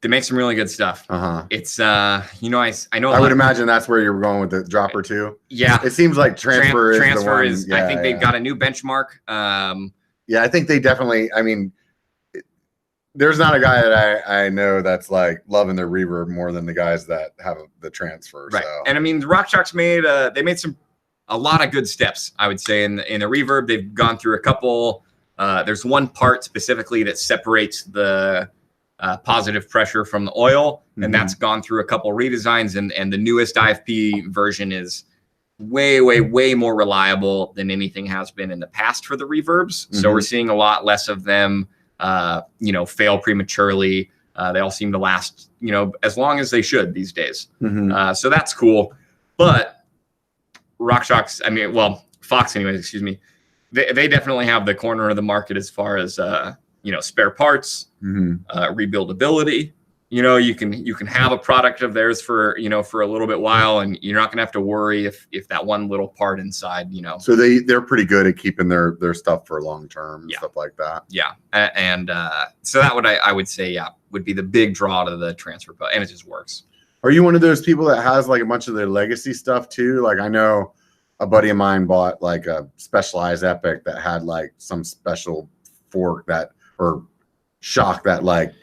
B: They make some really good stuff. It's I know
A: I would imagine that's where you're going with the dropper too.
B: Yeah,
A: it seems like transfer
B: is I think they've got a new benchmark.
A: Yeah, I think they definitely, I mean, there's not a guy that I know that's like loving their reverb more than the guys that have the transfer.
B: Right.
A: So.
B: And I mean, the RockShox made a lot of good steps, I would say, in the reverb. They've gone through a couple. There's one part specifically that separates the positive pressure from the oil, and that's gone through a couple redesigns. And the newest IFP version is way more reliable than anything has been in the past for the reverbs. So we're seeing a lot less of them, fail prematurely. They all seem to last, as long as they should these days. So that's cool. But RockShox, Fox anyways, excuse me. They definitely have the corner of the market as far as, spare parts, rebuildability. You can have a product of theirs for a little bit while, and you're not gonna have to worry if that one little part inside,
A: So they're pretty good at keeping their stuff for long term, stuff like that.
B: Yeah, and so that I would say would be the big draw to the transfer, and it just works.
A: Are you one of those people that has like a bunch of their legacy stuff too? Like I know a buddy of mine bought like a Specialized Epic that had like some special fork or shock that like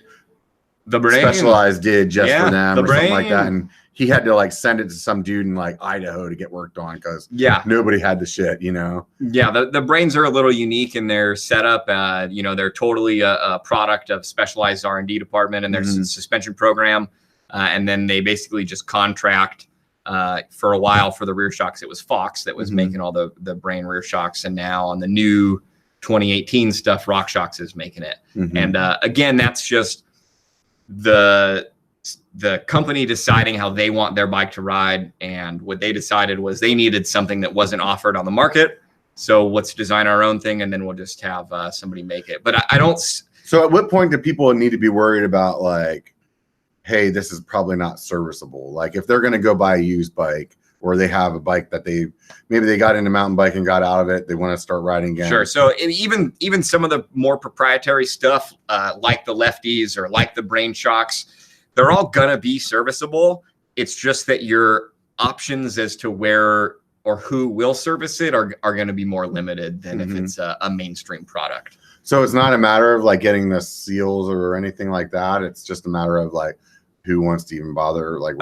B: the Brain
A: Specialized did just for them or something like that, and he had to like send it to some dude in like Idaho to get worked on because nobody had the shit,
B: Yeah, the Brains are a little unique in their setup. They're totally a product of Specialized R&D department and their suspension program, and then they basically just contract for a while for the rear shocks. It was Fox that was making all the Brain rear shocks, and now on the new 2018 stuff, RockShox is making it. And again, that's just the company deciding how they want their bike to ride, and what they decided was they needed something that wasn't offered on the market, so let's design our own thing and then we'll just have somebody make it. But I don't.
A: So at what point do people need to be worried about like, hey, this is probably not serviceable? Like if they're going to go buy a used bike, or they have a bike that maybe they got into mountain biking, got out of it, they want to start riding again.
B: Sure. So even some of the more proprietary stuff, like the lefties or like the Brain shocks, they're all gonna be serviceable. It's just that your options as to where or who will service it are going to be more limited than if it's a mainstream product.
A: So it's not a matter of like getting the seals or anything like that. It's just a matter of like who wants to even bother, like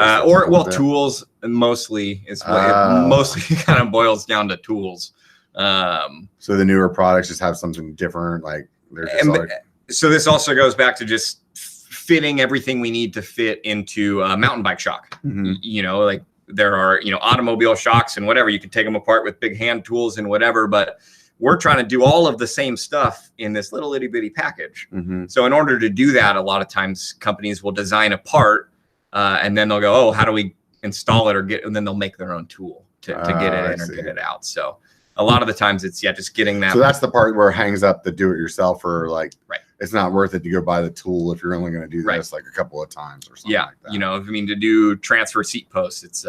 B: tools mostly is what it mostly kind of boils down to tools.
A: So the newer products just have something different, like they're just
B: so this also goes back to just fitting everything we need to fit into a mountain bike shock. Like there are automobile shocks and whatever, you can take them apart with big hand tools and whatever, but we're trying to do all of the same stuff in this little itty bitty package. So in order to do that, a lot of times companies will design a part and then they'll go, oh, how do we install it and then they'll make their own tool to get it in or get it out. So a lot of the times it's just getting that.
A: So that's the part where it hangs up the do-it-yourselfer. Like it's not worth it to go buy the tool if you're only going to do this like a couple of times or something like that. To do transfer seat posts, it's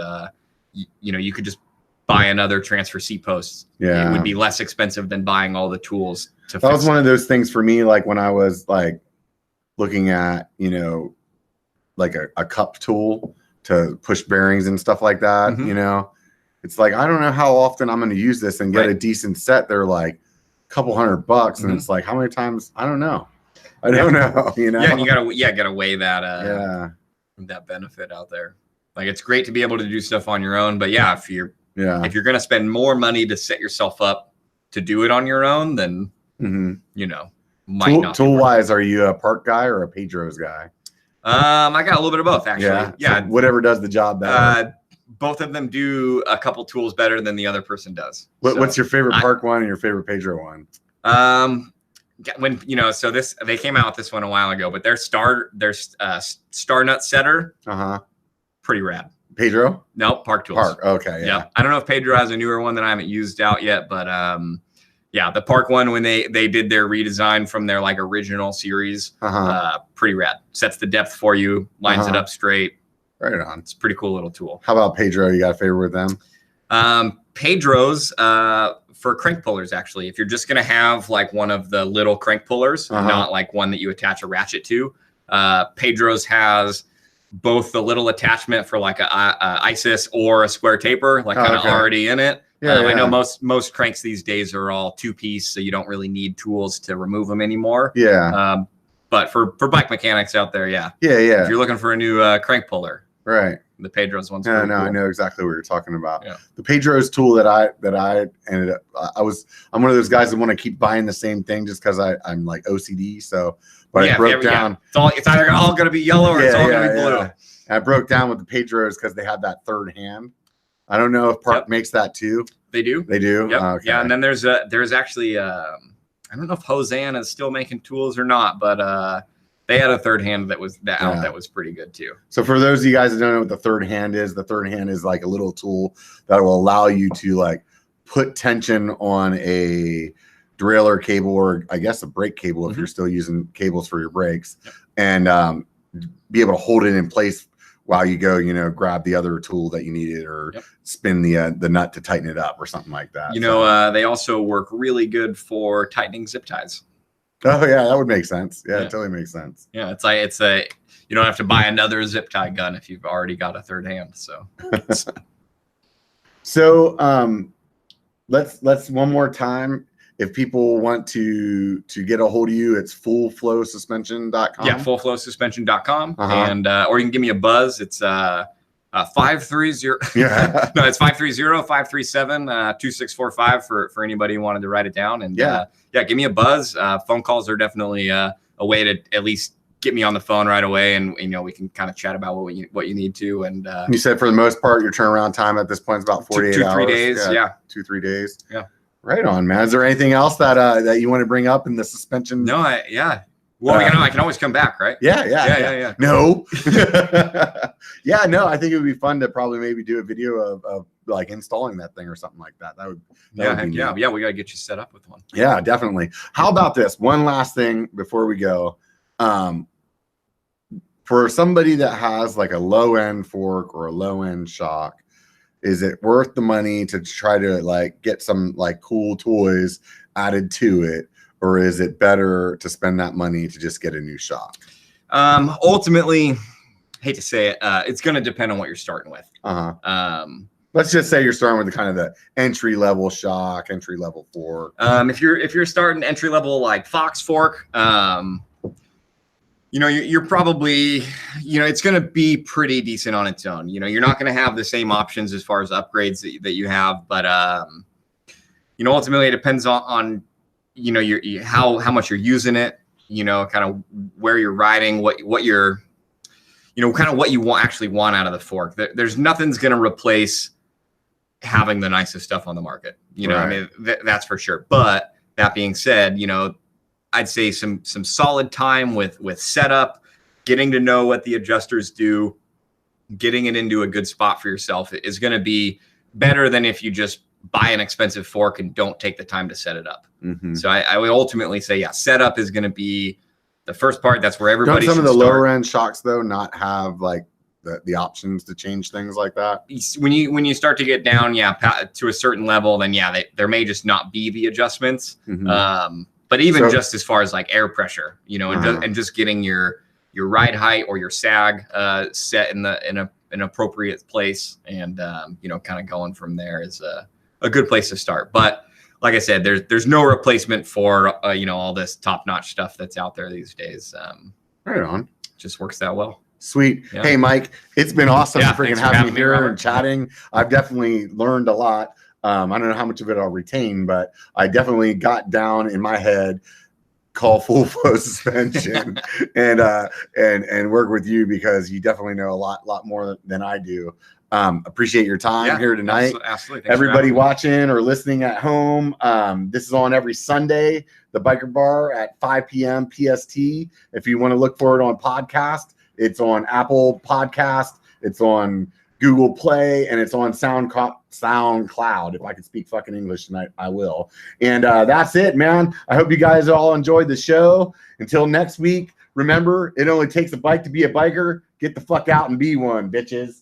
A: you could just buy another transfer seat post. It would be less expensive than buying all the tools to that was one of those things for me, like when I was like looking at like a cup tool to push bearings and stuff like that. It's like I don't know how often I'm going to use this and get a decent set. They're like a couple $100, and it's like how many times I don't know. And you gotta weigh that that benefit out there. Like it's great to be able to do stuff on your own, but if you're going to spend more money to set yourself up to do it on your own, then, tool wise, are you a Park guy or a Pedro's guy?
B: I got a little bit of both, actually.
A: So whatever does the job better.
B: Both of them do a couple tools better than the other person does.
A: What's your favorite Park one and your favorite Pedro one?
B: So they came out with this one a while ago, but their star nut setter, pretty rad.
A: Pedro?
B: No, Park tools.
A: Park. Okay.
B: Yeah. I don't know if Pedro has a newer one that I haven't used out yet, but Yeah, the Park one, when they did their redesign from their like original series, pretty rad. Sets the depth for you, lines it up straight.
A: Right on.
B: It's a pretty cool little tool.
A: How about Pedro? You got a favorite with them?
B: Pedro's for crank pullers, actually. If you're just going to have like one of the little crank pullers, not like one that you attach a ratchet to, Pedro's has both the little attachment for like a ISIS or a square taper, like kind of already in it. Yeah, I know most cranks these days are all 2-piece, so you don't really need tools to remove them anymore.
A: Yeah.
B: But for bike mechanics out there,
A: yeah.
B: If you're looking for a new crank puller,
A: right,
B: the Pedro's one's
A: cool. I know exactly what you're talking about. Yeah. The Pedro's tool that I ended up, I'm one of those guys that want to keep buying the same thing just because I'm like OCD. So, but I broke down.
B: It's either all going to be yellow or it's all going to be blue.
A: And I broke down with the Pedro's because they had that third hand. I don't know if Park makes that too.
B: They do.
A: They do.
B: Yep.
A: Okay.
B: Yeah, and then there's actually I don't know if Hosanna is still making tools or not, but they had a third hand that was pretty good too.
A: So for those of you guys that don't know what the third hand is like a little tool that will allow you to like put tension on a derailleur cable, or I guess a brake cable if you're still using cables for your brakes, and be able to hold it in place while you go, grab the other tool that you needed, or spin the nut to tighten it up or something like that.
B: They also work really good for tightening zip ties.
A: Oh yeah, that would make sense. Yeah, it totally makes sense.
B: Yeah, you don't have to buy another zip tie gun if you've already got a third hand. So,
A: let's one more time. If people want to get a hold of you, it's fullflowsuspension.com.
B: Yeah, fullflowsuspension.com. And or you can give me a buzz. It's 530.
A: Yeah.
B: No, it's 530-537-2645 for anybody who wanted to write it down. And give me a buzz. Phone calls are definitely a way to at least get me on the phone right away, and we can kind of chat about what you need to. And
A: you said for the most part your turnaround time at this point is about 48 hours.
B: 2-3 days. Yeah.
A: 2-3 days.
B: Yeah.
A: Right on, man. Is there anything else that you want to bring up in the suspension?
B: No, Well, I can always come back, right?
A: Yeah. No. Yeah, no, I think it would be fun to probably maybe do a video of like installing that thing or something like that. That would be neat.
B: We got to get you set up with one.
A: Yeah, definitely. How about this? One last thing before we go. For somebody that has like a low end fork or a low end shock, is it worth the money to try to like get some like cool toys added to it? Or is it better to spend that money to just get a new shock?
B: Ultimately, hate to say it, it's going to depend on what you're starting with.
A: Let's just say you're starting with the kind of the entry level shock, entry level fork.
B: If you're starting entry level like Fox fork, you're probably, it's going to be pretty decent on its own. You're not going to have the same options as far as upgrades that you have, but ultimately it depends on how much you're using it, kind of where you're riding, what you're, kind of what you actually want out of the fork. There's nothing's going to replace having the nicest stuff on the market.
A: Right.
B: I mean, that's for sure. But that being said, I'd say some solid time with setup, getting to know what the adjusters do, getting it into a good spot for yourself is going to be better than if you just buy an expensive fork and don't take the time to set it up. So I would ultimately say, setup is going to be the first part. That's where everybody
A: should
B: start.
A: Some of the lower end shocks though not have like the options to change things like that?
B: When you start to get down, to a certain level, then there may just not be the adjustments. But even just as far as like air pressure, and just getting your ride height or your sag set in an appropriate place, and kind of going from there is a good place to start. But like I said, there's no replacement for all this top-notch stuff that's out there these days.
A: Right on.
B: Just works that well.
A: Sweet. Yeah. Hey, Mike, it's been awesome freaking having you here
B: Robert.
A: And chatting. I've definitely learned a lot. I don't know how much of it I'll retain, but I definitely got down in my head, call Full Flow Suspension and work with you because you definitely know a lot more than I do. Appreciate your time here tonight.
B: Absolutely.
A: Everybody watching or listening at home, this is on every Sunday, the Biker Bar at 5 p.m. PST. If you want to look for it on podcast, it's on Apple Podcast. It's on Google Play, and it's on SoundCloud. If I could speak fucking English tonight, I will. And that's it, man. I hope you guys all enjoyed the show. Until next week, remember, it only takes a bike to be a biker. Get the fuck out and be one, bitches.